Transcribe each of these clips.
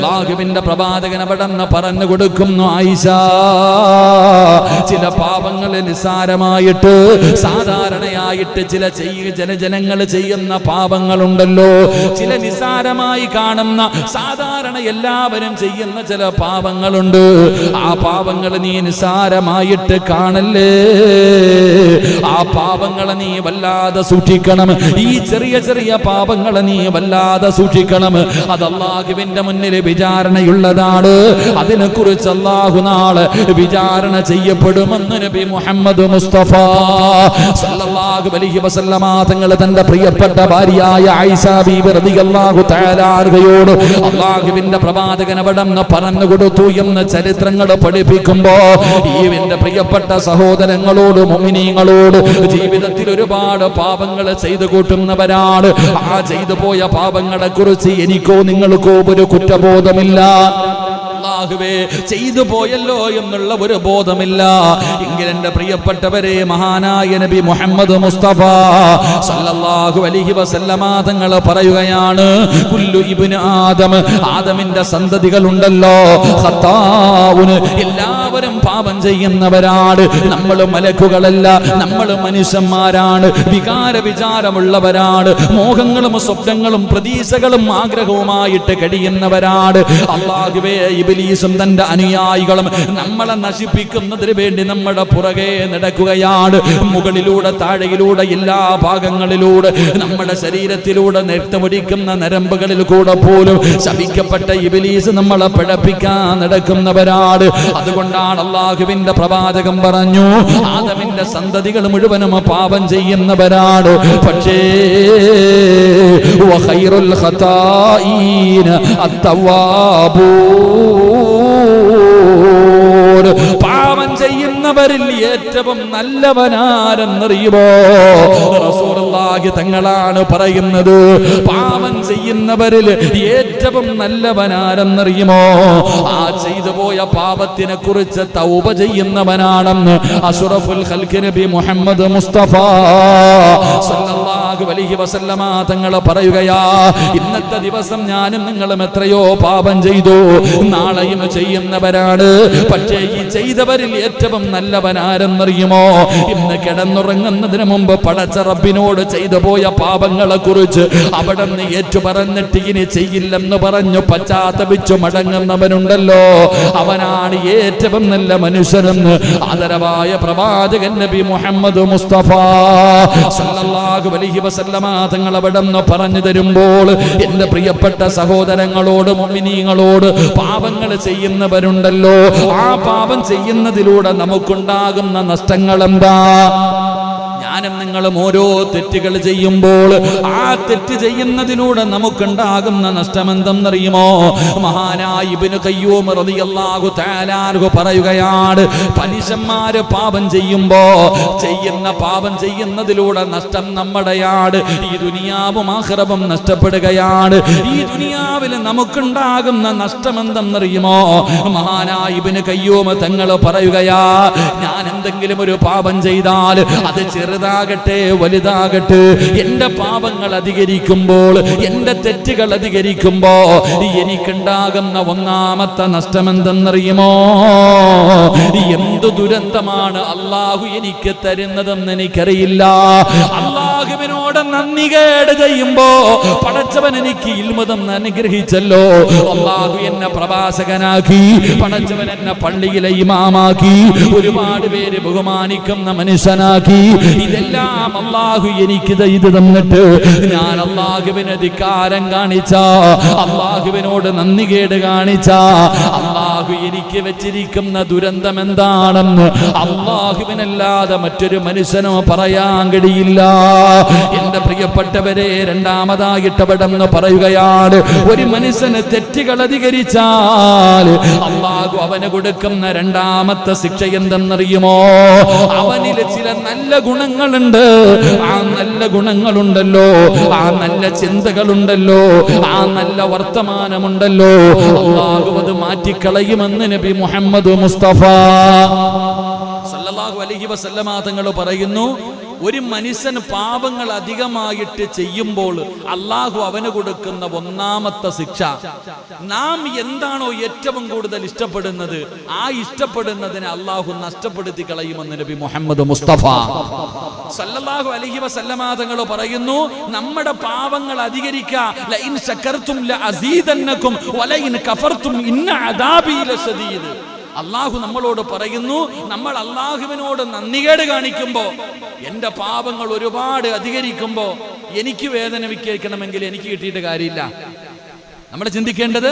അല്ലാഹുവിന്റെ പ്രവാചകൻ അവിടെന്ന് പറഞ്ഞു കൊടുക്കുന്നു, ആയിഷ, ചില പാപങ്ങൾ നിസ്സാരമായിട്ട് സാധാരണയായിട്ട് ചില ജനങ്ങൾ ചെയ്യുന്ന പാപങ്ങളുണ്ടല്ലോ, ചില നിസ്സാരമായി കാണുന്ന സാധാരണ എല്ലാവരും ചെയ്യുന്ന ചില പാപങ്ങളുണ്ട്. ആ പാപങ്ങൾ നീ നിസ്സാരമായിട്ട് കാണല്ലേ, ആ പാപങ്ങളെ നീ വല്ലാതെ സൂക്ഷിക്കണം. ഈ ചെറിയ ചെറിയ പാപങ്ങളെ നീ വല്ലാതെ സൂക്ഷിക്കണം. അത് അല്ലാഹുവിന്റെ മുന്നിൽ വിചാരണയുള്ളതാണ്. അതിനെക്കുറിച്ച് അല്ലാഹു നാളെ വിചാരണ ചെയ്യപ്പെടുമെന്ന് നബി മുഹമ്മദ് മുസ്തഫ സല്ലല്ലാഹു അലൈഹി വസല്ലമ തങ്ങൾ തന്റെ പ്രിയപ്പെട്ട ഭാര്യയായ ആയിഷ ബീവി റളിയല്ലാഹു തആല അൻഹയോട് അല്ലാഹുവിന്റെ പ്രവാചകൻ അവിടെന്ന് പറഞ്ഞു കൊടുത്തു എന്ന് ചരിത്രങ്ങൾ പഠിപ്പിക്കുമ്പോ, ഈ എന്റെ പ്രിയപ്പെട്ട സഹോദരങ്ങളോട് മുഅ്മിനീങ്ങളോട് ജീവിതത്തിൽ ഒരുപാട് പാപങ്ങൾ ചെയ്തു കൂട്ടുന്നവരാണ്. ആ ചെയ്തു പോയ പാപങ്ങളെ കുറിച്ച് എനിക്കോ നിങ്ങൾക്കോ ഒരു കുറ്റബോധമില്ല. അല്ലാഹുവേ, ചെയ്തു പോയല്ലോ എന്നുള്ള ഒരു ബോധമില്ല. എങ്കിൽ എന്റെ പ്രിയപ്പെട്ടവരെ, മഹാനായ നബി മുഹമ്മദ് മുസ്തഫ സല്ലല്ലാഹു അലൈഹി വസല്ലമ തങ്ങൾ പറയുകയാണ്, കുല്ലു ഇബ്നു ആദം, ആദമിന്റെ സന്തതികൾ ഉണ്ടല്ലോ, ഖത്താഉൻ, എല്ലാവരും പാപം ചെയ്യുന്നവരാണ്. നമ്മൾ മലക്കുകളല്ല, നമ്മൾ മനുഷ്യന്മാരാണ്, വികാര വിചാരമുള്ളവരാണ്, മോഹങ്ങളും സ്വപ്നങ്ങളും പ്രതീക്ഷകളും ആഗ്രഹവുമായിട്ട് കഴിയുന്നവരാണ്. അല്ലാഹുവേ, ഇബ്ലീസും തന്റെ അനുയായികളും നമ്മളെ നശിപ്പിക്കുന്നതിന് വേണ്ടി നമ്മുടെ പുറകെ നടക്കുകയാണ്. മുകളിലൂടെ താഴെയിലൂടെ എല്ലാ ഭാഗങ്ങളിലൂടെ നമ്മുടെ ശരീരത്തിലൂടെ രക്തമൊലിക്കുന്ന നരമ്പുകളിൽ കൂടെ പോലും ശപിക്കപ്പെട്ട ഇബ്ലീസ് നമ്മളെ പിഴപ്പിക്കാൻ നടക്കുന്നവരാണ്. അതുകൊണ്ടാണ് അല്ലാഹുവിന്റെ പ്രവാചകൻ പറഞ്ഞു, ആദമിന്റെ സന്തതികൾ മുഴുവനും പാപം ചെയ്യുന്നവരാണ്. പക്ഷേ വഖൈറുൽ ഖതാഈന അത്തവാബൂൻ, പാപം ചെയ്യുന്നവരിൽ ഏറ്റവും നല്ലവനാരെന്നറിയുമോ? റസൂലുള്ളാഹി തങ്ങളാണ് പറയുന്നത്, പാപം ചെയ്യുന്നവരിൽ ഏറ്റവും നല്ലവനാരെന്നറിയുമോ? ആ ചെയ്തു പോയ പാപത്തിനെ കുറിച്ച് തൗബ ചെയ്യുന്നവനാണെന്ന് അഷ്റഫുൽ ഖൽഖ് നബി മുഹമ്മദ് മുസ്തഫ സല്ലല്ലാഹു അലൈഹി വസല്ലമ തങ്ങൾ പറയുകയാ, ഇന്നത്തെ ദിവസം ഞാനും നിങ്ങളും എത്രയോ പാപം ചെയ്തു, നാളെയും ചെയ്യുന്നവരാണ്. പക്ഷേ ഈ ചെയ്തവരിൽ ഏറ്റവും നല്ലവനാരെന്നറിയുമോ? ഇന്ന് കിടന്നുറങ്ങുന്നതിന് മുമ്പ് പടച്ച റബ്ബിനോട് ചെയ്തു പോയ പാപങ്ങളെ കുറിച്ച് അവിടെ നിന്ന് ഏറ്റുപറഞ്ഞിട്ട് ഇനി ചെയ്യില്ലെന്ന് പറഞ്ഞു പശ്ചാത്തപിച്ചു മടങ്ങുന്നവനുണ്ടല്ലോ, അവനാണ് ഏറ്റവും നല്ല മനുഷ്യനെന്ന് ആദരവായ പ്രവാചകൻ നബി മുഹമ്മദ് മുസ്തഫ സല്ലല്ലാഹു അലൈഹി വസല്ലമ തങ്ങൾ അവിടെ നിന്ന് പറഞ്ഞു തരുമ്പോൾ, എന്റെ പ്രിയപ്പെട്ട സഹോദരങ്ങളോട് മുഅ്മിനീങ്ങളോട്, പാപങ്ങൾ ചെയ്യുന്നവരുണ്ടല്ലോ, ആ പാപം ചെയ്യുന്നതിലൂടെ നമുക്കുണ്ടാകുന്ന നഷ്ടങ്ങൾ എന്താ? ഞാനും നിങ്ങളും ഓരോ തെറ്റുകൾ ചെയ്യുമ്പോൾ ആ തെറ്റ് ചെയ്യുന്നതിലൂടെ നമുക്കുണ്ടാകുന്ന നഷ്ടമെന്തെന്നറിയുമോ? മഹാനായ ഇബ്നു ഖയ്യൂം റളിയല്ലാഹു തആല അൻഹു പറയുകയാണ്, പലിശന്മാര് പാപം ചെയ്യുമ്പോ ചെയ്യുന്ന പാപം ചെയ്യുന്നതിലൂടെ നഷ്ടം നമ്മുടെയാണ്. ഈ ദുനിയാവും ആഖിറവും നഷ്ടപ്പെടുകയാണ്. ഈ ദുനിയാവിൽ നമുക്കുണ്ടാകുന്ന നഷ്ടമെന്തെന്നറിയുമോ? മഹാനായ ഇബ്നു ഖയ്യൂം തങ്ങൾ പറയുകയാ, ഞാൻ എന്തെങ്കിലും ഒരു പാപം ചെയ്താൽ അത് ചെറുതാകട്ടെ വലുതാകട്ടെ, എന്റെ പാപങ്ങൾ അധികരിക്കുമ്പോൾ, എന്റെ തെറ്റുകൾ അധികരിക്കുമ്പോ എനിക്കുണ്ടാകുന്ന ഒന്നാമത്തെ നഷ്ടമെന്തെന്നറിയുമോ? എന്തു ദുരന്തമാണ് അല്ലാഹു എനിക്ക് തരുന്നതെന്ന് എനിക്കറിയില്ല. അല്ലാഹുവിനോട് നന്ദി കേട് ചെയ്യുമ്പോ പടച്ചവൻ എനിക്ക് ഇൽമതം അനുഗ്രഹിച്ചല്ലോ, അല്ലാഹു എന്നെ പ്രവാചകനാക്കി, പടച്ചവൻ എന്നെ പള്ളിയിലെ ഇമാമാക്കി, ഒരുപാട് പേര് ബഹുമാനിക്കുന്ന മനുഷ്യനാക്കി, ഇതെല്ലാം അല്ലാഹു എനിക്ക് ഇത് തന്നിട്ട് ഞാൻ അല്ലാഹുവിനെ ധിക്കാരം കാണിച്ച, അല്ലാഹുവിനോട് നന്ദി കേട് കാണിച്ച, അല്ലാഹു എനിക്ക് വെച്ചിരിക്കുന്ന ദുരന്തം എന്താണെന്ന് അല്ലാഹുവിനല്ലാതെ മറ്റൊരു മനുഷ്യനോ പറയാൻ കഴിയില്ല. എന്റെ പ്രിയപ്പെട്ടവരെ, രണ്ടാമതായിട്ട് അവിടെന്ന് പറയുകയാണ്, ഒരു മനുഷ്യന് തെറ്റുകൾ അധികരിച്ചാൽ അല്ലാഹു അവന് കൊടുക്കുന്ന രണ്ടാമത്തെ ശിക്ഷ എന്തെന്നറിയുമോ? അവനിൽ ചില നല്ല ഗുണങ്ങളുണ്ട്, ആ നല്ല ഗുണങ്ങളുണ്ടല്ലോ, ആ നല്ല ചിന്തകളുണ്ടല്ലോ, ആ നല്ല വർത്തമാനമുണ്ടല്ലോ, അല്ലാഹു അത് മാറ്റിക്കളയുമെന്ന് നബി മുഹമ്മദ് മുസ്തഫ സല്ലല്ലാഹു അലൈഹി വസല്ലമ തങ്ങൾ പറയുന്നു. ഒരു മനുഷ്യന് പാപങ്ങൾ അധികമായിട്ട് ചെയ്യുമ്പോൾ അള്ളാഹു അവന് കൊടുക്കുന്ന ഒന്നാമത്തെ ശിക്ഷ, നാം എന്താണോ ഏറ്റവും കൂടുതൽ ഇഷ്ടപ്പെടുന്നത് ആ ഇഷ്ടപ്പെടുന്നതിനെ അള്ളാഹു നഷ്ടപ്പെടുത്തി കളയുമെന്ന് നബി മുഹമ്മദ് മുസ്തഫ സല്ലല്ലാഹു അലൈഹി വസല്ലമ തങ്ങൾ പറയുന്നു, നമ്മുടെ പാപങ്ങൾ അധികരിക്കുക. ലഇൻ ശകർതും ലഅസീദന്നകും വലഇൻ കഫർതും ഇന്ന അദാബി ലശദീദ്. അള്ളാഹു നമ്മളോട് പറയുന്നു, നമ്മൾ അള്ളാഹുവിനോട് നന്ദികേട് കാണിക്കുമ്പോ, എന്റെ പാപങ്ങൾ ഒരുപാട് അധികരിക്കുമ്പോ എനിക്ക് വേദന വിക്കേൽക്കണമെങ്കിൽ എനിക്ക് കിട്ടിയിട്ട് കാര്യമില്ല. നമ്മൾ ചിന്തിക്കേണ്ടത്,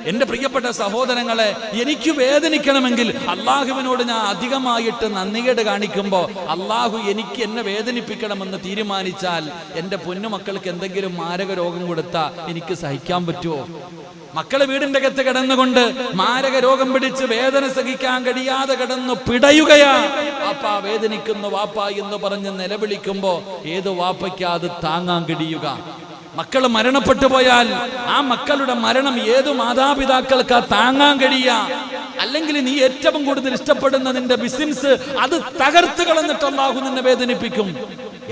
എന്റെ പ്രിയപ്പെട്ട സഹോദരങ്ങളെ, എനിക്ക് വേദനിക്കണമെങ്കിൽ അള്ളാഹുവിനോട് ഞാൻ അധികമായിട്ട് നന്ദികേട് കാണിക്കുമ്പോൾ അള്ളാഹു എനിക്ക് എന്നെ വേദനിപ്പിക്കണമെന്ന് തീരുമാനിച്ചാൽ എന്റെ പൊന്നുമക്കൾക്ക് എന്തെങ്കിലും മാരക രോഗം കൊടുത്താൽ എനിക്ക് സഹിക്കാൻ പറ്റുമോ? മക്കള് വീടിന്റെ അകത്ത് കിടന്നുകൊണ്ട് മാരക രോഗം പിടിച്ച് വേദന സഹിക്കാൻ കഴിയാതെ കിടന്നു പിടയുകയാ. വാപ്പാ വേദനിക്കുന്നു വാപ്പാ എന്ന് പറഞ്ഞ് നിലവിളിക്കുമ്പോ ഏത് വാപ്പയ്ക്കാ അത് താങ്ങാൻ കഴിയുക? മക്കൾ മരണപ്പെട്ടു പോയാൽ ആ മക്കളുടെ മരണം ഏതു മാതാപിതാക്കൾക്കാ താങ്ങാൻ കഴിയുക? അല്ലെങ്കിൽ നീ ഏറ്റവും കൂടുതൽ ഇഷ്ടപ്പെടുന്ന നിന്റെ ബിസിനസ് അത് തകർത്ത് കളഞ്ഞിട്ട് അല്ലാഹു നിന്നെ വേദനിപ്പിക്കും.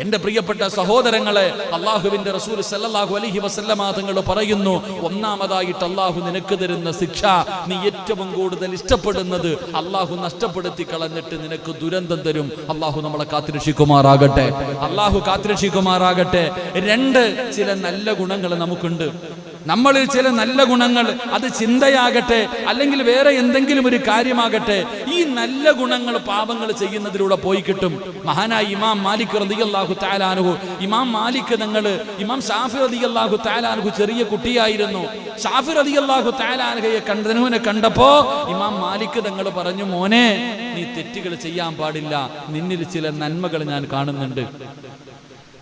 എന്റെ പ്രിയപ്പെട്ട സഹോദരങ്ങളെ, അള്ളാഹുവിന്റെ റസൂൽ സല്ലല്ലാഹു അലൈഹി വസല്ലമ തങ്ങൾ പറയുന്നു, ഒന്നാമതായിട്ട് അള്ളാഹു നിനക്ക് തരുന്ന ശിക്ഷ, നീ ഏറ്റവും കൂടുതൽ ഇഷ്ടപ്പെടുന്നത് അള്ളാഹു നഷ്ടപ്പെടുത്തി കളഞ്ഞിട്ട് നിനക്ക് ദുരന്തം തരും. അള്ളാഹു നമ്മളെ കാത്തുരക്ഷിക്കുമാറാകട്ടെ, അള്ളാഹു കാത്തുരക്ഷിക്കുമാറാകട്ടെ. രണ്ട്, ചില നല്ല ഗുണങ്ങൾ നമുക്കുണ്ട്. നമ്മളിൽ ചില നല്ല ഗുണങ്ങൾ, അത് ചിന്തയാകട്ടെ അല്ലെങ്കിൽ വേറെ എന്തെങ്കിലും ഒരു കാര്യമാകട്ടെ, ഈ നല്ല ഗുണങ്ങൾ പാപങ്ങൾ ചെയ്യുന്നതിലൂടെ പോയി കിട്ടും. മഹാനായ ഇമാം മാലിക് റളിയല്ലാഹു തആല അൻഹു, ഇമാം മാലിക് ഇമാം ഷാഫി റളിയല്ലാഹു തആല അൻഹു ചെറിയ കുട്ടിയായിരുന്നു. ഷാഫി റളിയല്ലാഹു തആല അൻഹയെ കണ്ടപ്പോ ഇമാം മാലിക് തങ്ങൾ പറഞ്ഞു, മോനെ, നീ തെറ്റുകൾ ചെയ്യാൻ പാടില്ല, നിന്നിൽ ചില നന്മകൾ ഞാൻ കാണുന്നുണ്ട്,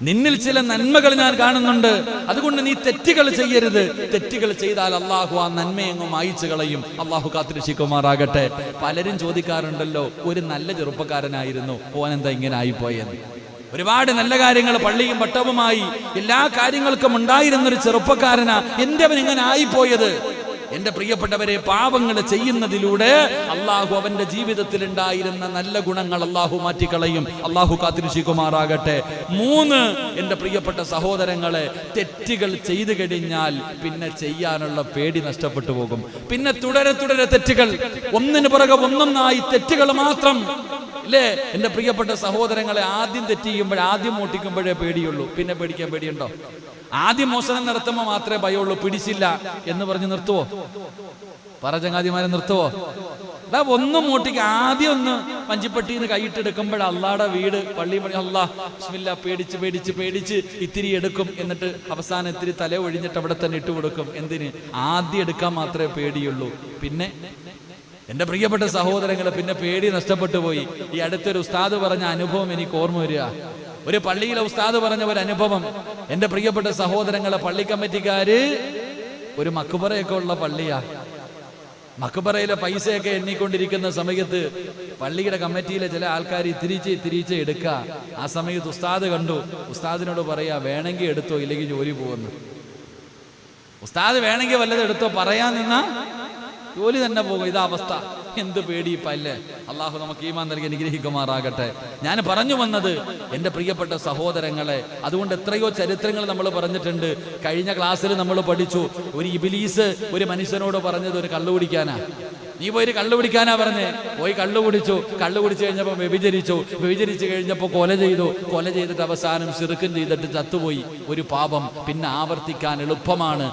നിന്നിൽ ചില നന്മകൾ ഞാൻ കാണുന്നുണ്ട്, അതുകൊണ്ട് നീ തെറ്റുകൾ ചെയ്യരുത്. തെറ്റുകൾ ചെയ്താൽ അള്ളാഹു ആ നന്മയെങ്ങും മായിച്ചു കളയും. അള്ളാഹു കാത്തുരക്ഷിക്കുമാറാകട്ടെ. പലരും ചോദിക്കാറുണ്ടല്ലോ, ഒരു നല്ല ചെറുപ്പക്കാരനായിരുന്നു, ഓനെന്താ ഇങ്ങനെ ആയിപ്പോയെന്ന്. ഒരുപാട് നല്ല കാര്യങ്ങൾ പള്ളിയും പട്ടവുമായി എല്ലാ കാര്യങ്ങൾക്കും ഉണ്ടായിരുന്നൊരു ചെറുപ്പക്കാരനാ, എന്തവൻ ഇങ്ങനെ ആയിപ്പോയത്? എന്റെ പ്രിയപ്പെട്ടവരെ, പാപങ്ങൾ ചെയ്യുന്നതിലൂടെ അള്ളാഹു അവന്റെ ജീവിതത്തിൽ ഉണ്ടായിരുന്ന നല്ല ഗുണങ്ങൾ അള്ളാഹു മാറ്റിക്കളയും. അള്ളാഹു കാത്തിരക്ഷിക്കുമാറാകട്ടെ. മൂന്ന്, എന്റെ പ്രിയപ്പെട്ട സഹോദരങ്ങളെ, തെറ്റുകൾ ചെയ്തു കഴിഞ്ഞാൽ പിന്നെ ചെയ്യാനുള്ള പേടി നഷ്ടപ്പെട്ടു പോകും. പിന്നെ തുടരെ തെറ്റുകൾ, ഒന്നിനു പുറകെ ഒന്നൊന്നായി തെറ്റുകൾ മാത്രം. അല്ലേ എന്റെ പ്രിയപ്പെട്ട സഹോദരങ്ങളെ, ആദ്യം തെറ്റ് ചെയ്യുമ്പോൾ, ആദ്യം മോട്ടിക്കുമ്പോഴേ പേടിയുള്ളൂ, പിന്നെ പേടിക്കാൻ പേടിയുണ്ടോ? ആദ്യം മോഷണം നടത്തുമ്പോൾ മാത്രമേ ഭയമുള്ളൂ, പിടിച്ചില്ല എന്ന് പറഞ്ഞ് നിർത്തുവോ? ചങ്ങാതിമാരെ നിർത്തുവോ? അതാ ഒന്നും മോട്ടിക്ക് ആദ്യം ഒന്ന് വഞ്ചിപ്പട്ടിന്ന് കൈയിട്ടെടുക്കുമ്പോൾ അള്ളാടെ വീട് പള്ളി പണി, അള്ളാഹ് ബിസ്മില്ലാ, പേടിച്ച് ഇത്തിരി എടുക്കും, എന്നിട്ട് അവസാനം ഇത്തിരി തല ഒഴിഞ്ഞിട്ട് അവിടെ തന്നെ ഇട്ട് കൊടുക്കും. എന്തിന്? ആദ്യം എടുക്കാൻ മാത്രമേ പേടിയുള്ളൂ. പിന്നെ എന്റെ പ്രിയപ്പെട്ട സഹോദരങ്ങളെ, പിന്നെ പേടി നഷ്ടപ്പെട്ടു പോയി. ഈ അടുത്തൊരു ഉസ്താദ് പറഞ്ഞ അനുഭവം എനിക്ക് ഓർമ്മ വരിക. ഒരു പള്ളിയിലെ ഉസ്താദ് പറഞ്ഞ ഒരു അനുഭവം. എന്റെ പ്രിയപ്പെട്ട സഹോദരങ്ങളെ, പള്ളി കമ്മിറ്റിക്കാര് ഒരു മക്ബറയൊക്കെ ഉള്ള പള്ളിയാ. മക്ബറയിലെ പൈസയൊക്കെ എണ്ണിക്കൊണ്ടിരിക്കുന്ന സമയത്ത് പള്ളിയുടെ കമ്മിറ്റിയിലെ ചില ആൾക്കാർ തിരിച്ച് എടുക്കുക. ആ സമയത്ത് ഉസ്താദ് കണ്ടു. ഉസ്താദിനോട് പറയാ, വേണമെങ്കിൽ എടുത്തോ, ഇല്ലെങ്കിൽ ജോലി പോകുന്നു. ഉസ്താദ് വേണമെങ്കിൽ വല്ലതും എടുത്തോ പറയാൻ നിന്നാ ജോലി തന്നെ പോകും. ഇതാ അവസ്ഥ. എന്ത് പേടിയിപ്പല്ലേ. അള്ളാഹു നമുക്ക് ഈമാൻ നൽകി അനുഗ്രഹിക്കുമാറാകട്ടെ. ഞാൻ പറഞ്ഞു വന്നത്, എൻ്റെ പ്രിയപ്പെട്ട സഹോദരങ്ങളെ, അതുകൊണ്ട് എത്രയോ ചരിത്രങ്ങൾ നമ്മൾ പറഞ്ഞിട്ടുണ്ട്. കഴിഞ്ഞ ക്ലാസ്സിൽ നമ്മൾ പഠിച്ചു, ഒരു ഇബ്ലീസ് ഒരു മനുഷ്യനോട് പറഞ്ഞത് ഒരു കള്ളു കുടിക്കാനാ. നീ പോയി കള്ളു പിടിക്കാനാ പറഞ്ഞേ. പോയി കള്ളു കുടിച്ചു കഴിഞ്ഞപ്പോൾ വ്യഭിചരിച്ചു കഴിഞ്ഞപ്പോൾ കൊല ചെയ്തിട്ട് അവസാനം ശിർക്കും ചെയ്തിട്ട് ചത്തുപോയി. ഒരു പാപം പിന്നെ ആവർത്തിക്കാൻ എളുപ്പമാണ്.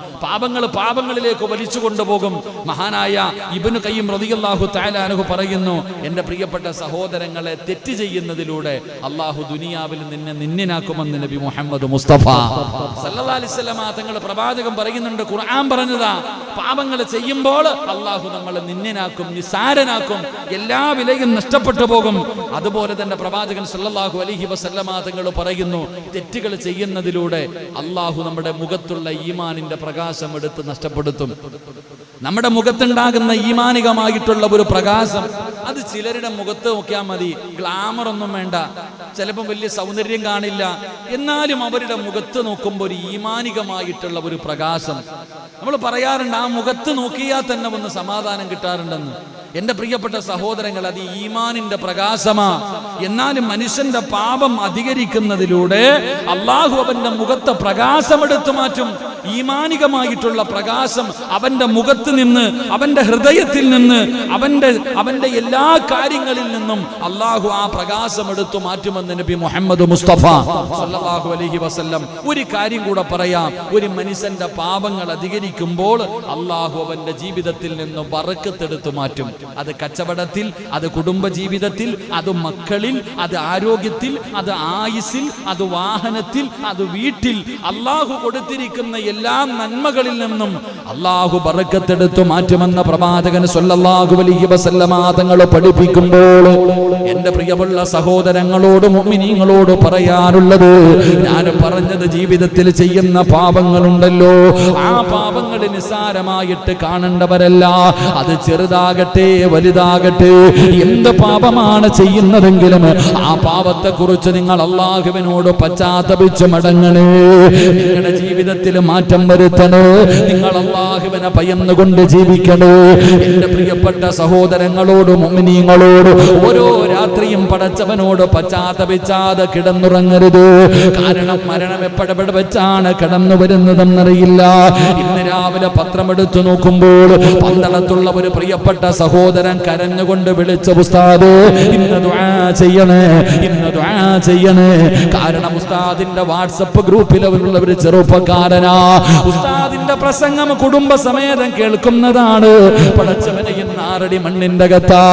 പാപങ്ങളിലേക്ക് വലിച്ചു കൊണ്ടുപോകും. മഹാനായ ഇബ്നു ഖയ്യിം റളിയല്ലാഹു തആല അൻഹു പറയുന്നു, എൻ്റെ പ്രിയപ്പെട്ട സഹോദരങ്ങളെ, തെറ്റ് ചെയ്യുന്നതിലൂടെ അള്ളാഹു ദുനിയാവിൽ നിന്നെ നിന്നിനാക്കുമെന്ന് നബി മുഹമ്മദ് മുസ്തഫ സല്ലല്ലാഹു അലൈഹി വസല്ലം തങ്ങൾ പ്രവാചകൻ പറയുന്നുണ്ട്. ഖുർആൻ പറഞ്ഞതാ, പാപങ്ങൾ ചെയ്യുമ്പോൾ അള്ളാഹു നമ്മളെ നിസ്സാരനാക്കും, എല്ലാ വിലയും നഷ്ടപ്പെട്ടു പോകും. അതുപോലെ തന്നെ പ്രവാചകൻ സല്ലല്ലാഹു അലൈഹി വസല്ലമ തങ്ങൾ പറയുന്നു, തെറ്റുകൾ ചെയ്യുന്നതിലൂടെ അള്ളാഹു നമ്മുടെ മുഖത്തുള്ള ഈമാനിന്റെ പ്രകാശം എടുത്ത് നഷ്ടപ്പെടുത്തും. നമ്മുടെ മുഖത്തുണ്ടാകുന്ന ഈമാനികമായിട്ടുള്ള ഒരു പ്രകാശം, അത് ചിലരുടെ മുഖത്ത് നോക്കിയാൽ മതി, ഗ്ലാമർ ഒന്നും വേണ്ട, ചിലപ്പോൾ വലിയ സൗന്ദര്യം കാണില്ല, എന്നാലും അവരുടെ മുഖത്ത് നോക്കുമ്പോൾ ഒരു ഈമാനികമായിട്ടുള്ള ഒരു പ്രകാശം. നമ്മൾ പറയാറുണ്ട്, ആ മുഖത്ത് നോക്കിയാൽ തന്നെ ഒന്ന് സമാധാനം കിട്ടാറുണ്ടെന്ന്. എന്റെ പ്രിയപ്പെട്ട സഹോദരങ്ങൾ, അത് ഈമാനിന്റെ പ്രകാശമാ. എന്നാലും മനുഷ്യന്റെ പാപം അധികരിക്കുന്നതിലൂടെ അള്ളാഹു അവന്റെ മുഖത്തെ പ്രകാശം എടുത്തു മാറ്റും. ഈമാനികമായിട്ടുള്ള പ്രകാശം അവന്റെ മുഖത്ത് നിന്ന്, അവന്റെ ഹൃദയത്തിൽ നിന്ന്, അവന്റെ എല്ലാ കാര്യങ്ങളിൽ നിന്നും അള്ളാഹു ആ പ്രകാശം എടുത്തു മാറ്റുമെന്ന് നബി മുഹമ്മദ് മുസ്തഫ സല്ലല്ലാഹു അലൈഹി വസല്ലം. ഒരു കാര്യം കൂടെ പറയാം. ഒരു മനുഷ്യന്റെ പാപങ്ങൾ അധികരിക്കുമ്പോൾ അള്ളാഹു അവന്റെ ജീവിതത്തിൽ നിന്ന് ബറക്കത്ത് എടുത്തു മാറ്റും. അത് കച്ചവടത്തിൽ, അത് കുടുംബജീവിതത്തിൽ, അത് മക്കളിൽ, അത് ആരോഗ്യത്തിൽ, അത് ആയുസ്സിൽ, അത് വാഹനത്തിൽ, അത് വീട്ടിൽ, അള്ളാഹു കൊടുത്തിരിക്കുന്ന എല്ലാ നന്മകളിൽ നിന്നും അള്ളാഹു ബറക്കത്തെടുത്തു മാറ്റുമെന്ന പ്രവാചകൻ സല്ലല്ലാഹു അലൈഹി വസല്ലമ തങ്ങൾ പഠിപ്പിക്കുമ്പോൾ എന്റെ പ്രിയമുള്ള സഹോദരങ്ങളോട് മുഅ്മിനീങ്ങളോട് പറയാനുള്ളത്, ഞാൻ പറഞ്ഞത് ജീവിതത്തിൽ ചെയ്യുന്ന പാപങ്ങളുണ്ടല്ലോ, ആ പാപങ്ങൾ നിസ്സാരമായിട്ട് കാണേണ്ടവരല്ല. അത് ചെറുതാകട്ടെ വലുതാകട്ടെ, എന്ത് പാപമാണ് ചെയ്യുന്നതെങ്കിലും ആ പാപത്തെ കുറിച്ച് നിങ്ങൾ അള്ളാഹുവിനോട് പശ്ചാത്തപിച്ച് മടങ്ങണേ. നിങ്ങളുടെ ജീവിതത്തിൽ മാറ്റം വരുത്തണേ. നിങ്ങൾ അള്ളാഹുവിനെ ഭയന്നുകൊണ്ട് ജീവിക്കണേ. എന്റെ പ്രിയപ്പെട്ട സഹോദരങ്ങളോട് മുഅ്മിനീങ്ങളോട് ഓരോ രാത്രിയും പടച്ചവനോട് പശ്ചാത്തപിച്ചാതെ കിടന്നുറങ്ങരുത്. കാരണം മരണം എപ്പോഴെവിടെ വെച്ചാണ് കടന്നു വരുന്നതെന്നറിയില്ല. ഇന്ന് രാവിലെ പത്രമെടുത്തു നോക്കുമ്പോൾ പന്തളത്തുള്ള ഒരു പ്രിയപ്പെട്ട സഹോദരൻ കരഞ്ഞുകൊണ്ട് വിളിച്ച, ഉസ്താദ് ഇന്ന് ദുആ ചെയ്യണേ, ഇന്ന് ദുആ ചെയ്യണേ. കാരണം ഉസ്താദിന്റെ വാട്സപ്പ് ഗ്രൂപ്പിലുള്ള ഒരു ചെറുപ്പക്കാരനാ. ഉസ്താദിന്റെ പ്രസംഗം കുടുംബസമേതം കേൾക്കുന്നതാണ്. പടച്ചവനെ ഇന്ന് 6 അടി മണ്ണിന്റെ അകത്താ.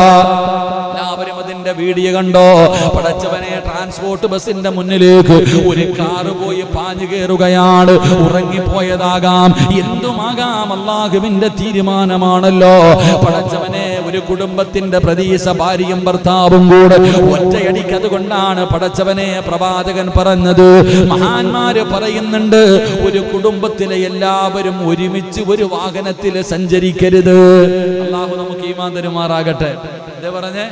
എല്ലാവരും അതിന്റെ വീഡിയോ കണ്ടോ? പടച്ചവനെ, ട്രാൻസ്പോർട്ട് ബസിന്റെ മുന്നിലേക്ക് ഒരു കാറ് പോയി പാഞ്ഞു കയറുകയാണ്. ഉറങ്ങിപ്പോയതാകാം, എന്തുമാകാം, അല്ലാഹുവിന്റെ തീരുമാനമാണല്ലോ. പടച്ചവനെ, ഒരു കുടുംബത്തിന്റെ പ്രതീക്ഷ ഭാര്യയും ഭർത്താവും കൂടെ ഒറ്റയടിക്ക്. അതുകൊണ്ടാണ് പടച്ചവനെ പ്രവാചകൻ പറഞ്ഞത്, മഹാന്മാര് പറയുന്നുണ്ട്, ഒരു കുടുംബത്തിലെ എല്ലാവരും ഒരുമിച്ച് ഒരു വാഹനത്തിൽ സഞ്ചരിക്കരുത്. അല്ലാഹു നമുക്ക് ഈമാൻ തരുമാറാകട്ടെ. ഇതേ പറഞ്ഞേ.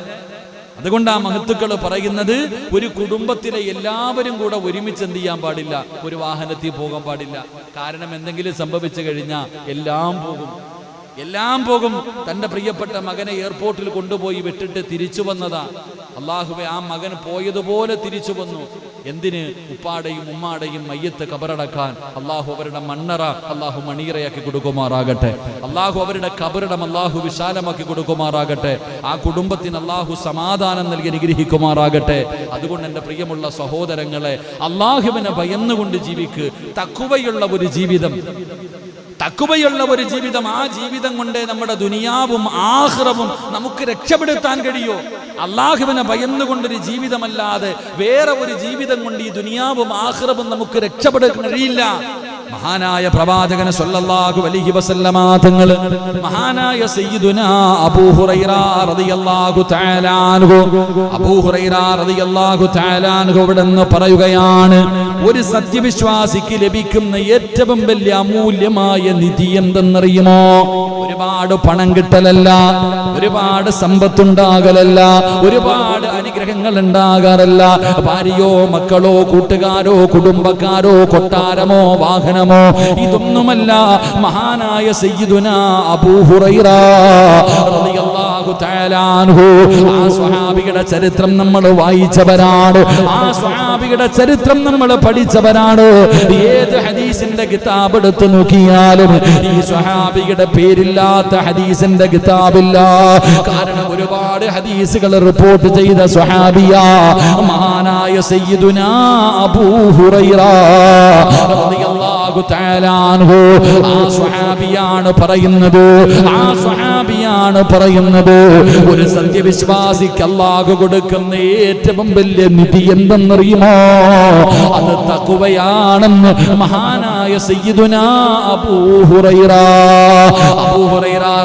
അതുകൊണ്ട് ആ മഹത്തുക്കൾ പറയുന്നത്, ഒരു കുടുംബത്തിലെ എല്ലാവരും കൂടെ ഒരുമിച്ച് എന്ത് ചെയ്യാൻ പാടില്ല, ഒരു വാഹനത്തിൽ പോകാൻ പാടില്ല. കാരണം എന്തെങ്കിലും സംഭവിച്ചു കഴിഞ്ഞാൽ എല്ലാം പോകും, എല്ലാം പോകും. തന്റെ പ്രിയപ്പെട്ട മകനെ എയർപോർട്ടിൽ കൊണ്ടുപോയി വിട്ടിട്ട് തിരിച്ചു വന്നതാ. അള്ളാഹുവേ, ആ മകൻ പോയതുപോലെ തിരിച്ചു വന്നു. എന്തിന്? ഉപ്പാടെയും ഉമ്മാടെയും മയ്യത്ത് കബറടക്കാൻ. അള്ളാഹു അവരുടെ മണ്ണറ അള്ളാഹു മണിയറയാക്കി കൊടുക്കുമാറാകട്ടെ. അള്ളാഹു അവരുടെ കബറിടം അള്ളാഹു വിശാലമാക്കി കൊടുക്കുമാറാകട്ടെ. ആ കുടുംബത്തിന് അള്ളാഹു സമാധാനം നൽകി അനുഗ്രഹിക്കുമാറാകട്ടെ. അതുകൊണ്ട് എൻ്റെ പ്രിയമുള്ള സഹോദരങ്ങളെ, അള്ളാഹുവിനെ ഭയന്നുകൊണ്ട് ജീവിക്ക്. തഖ്വയുള്ള ഒരു ജീവിതം, തഖ്വയുള്ള ഒരു ജീവിതം. ആ ജീവിതം കൊണ്ട് നമ്മുടെ ദുനിയാവും ആഖിറവും നമുക്ക് രക്ഷപ്പെടുത്താൻ കഴിയോ? അള്ളാഹുവിനെ ഭയന്നുകൊണ്ടൊരു ജീവിതമല്ലാതെ വേറെ ഒരു ജീവിതം കൊണ്ട് ഈ ദുനിയാവും ആഖിറവും നമുക്ക് രക്ഷപ്പെടാൻ കഴിയില്ല. മഹാനായ പ്രവാചകൻ സല്ലല്ലാഹു അലൈഹി വസല്ലമ തങ്ങൾ, മഹാനായ സയ്യിദുനാ അബൂ ഹുറൈറ റളിയല്ലാഹു തആല അൻഹു, അബൂ ഹുറൈറ റളിയല്ലാഹു തആല അൻഹു ഇവിടുന്ന് പറയുകയാണ്, ഒരു സത്യവിശ്വാസിക്ക് ലഭിക്കുന്ന ഏറ്റവും വലിയ അമൂല്യമായ നിധി എന്തെന്നറിയുമോ? ഒരുപാട് പണം കിട്ടലല്ല, ഒരുപാട് സമ്പത്തുണ്ടാകലല്ല, ഒരുപാട് അനുഗ്രഹങ്ങൾ ഉണ്ടാകാറല്ല. ഭാര്യയോ മക്കളോ കൂട്ടുകാരോ കുടുംബക്കാരോ കൊട്ടാരമോ വാഹനമോ ഇതൊന്നുമല്ല. മഹാനായ സയ്യിദുനാ അബൂ ഹുറൈറ റളിയല്ലാഹു തആല അൻഹു, ആ സ്വഹാബിയുടെ ചരിത്രം നമ്മൾ വായിച്ചവരാണ്, ആ സ്വഹാബിയുടെ ചരിത്രം നമ്മൾ പഠിച്ചവരാണ്. ഏത് ഹദീസിന്റെ കിതാബ് എടുത്തു നോക്കിയാലും ഈ സ്വഹാബിയുടെ പേരില്ലാത്ത ഹദീസിന്റെ കിതാബില്ല. കാരണം ഒരുപാട് ഹദീസുകൾ റിപ്പോർട്ട് ചെയ്ത സ്വഹാബിയാ മഹാനായ സയ്യിദുനാ അബൂ ഹുറൈറ റളിയല്ലാഹു തആല അൻഹു. ആ സ്വഹാബിയാണ് പറയുന്നത്, ആ സ്വഹാബിയാണ് പറയുന്നത്, ഒരു സത്യവിശ്വാസിക്ക് അല്ലാഹു കൊടുക്കുന്ന ഏറ്റവും വലിയ നിധി എന്തെന്നറിയുമോ? അത് തഖ്വയാണെന്ന് മഹാനായ സയ്യിദുനാ അബൂ ഹുറൈറ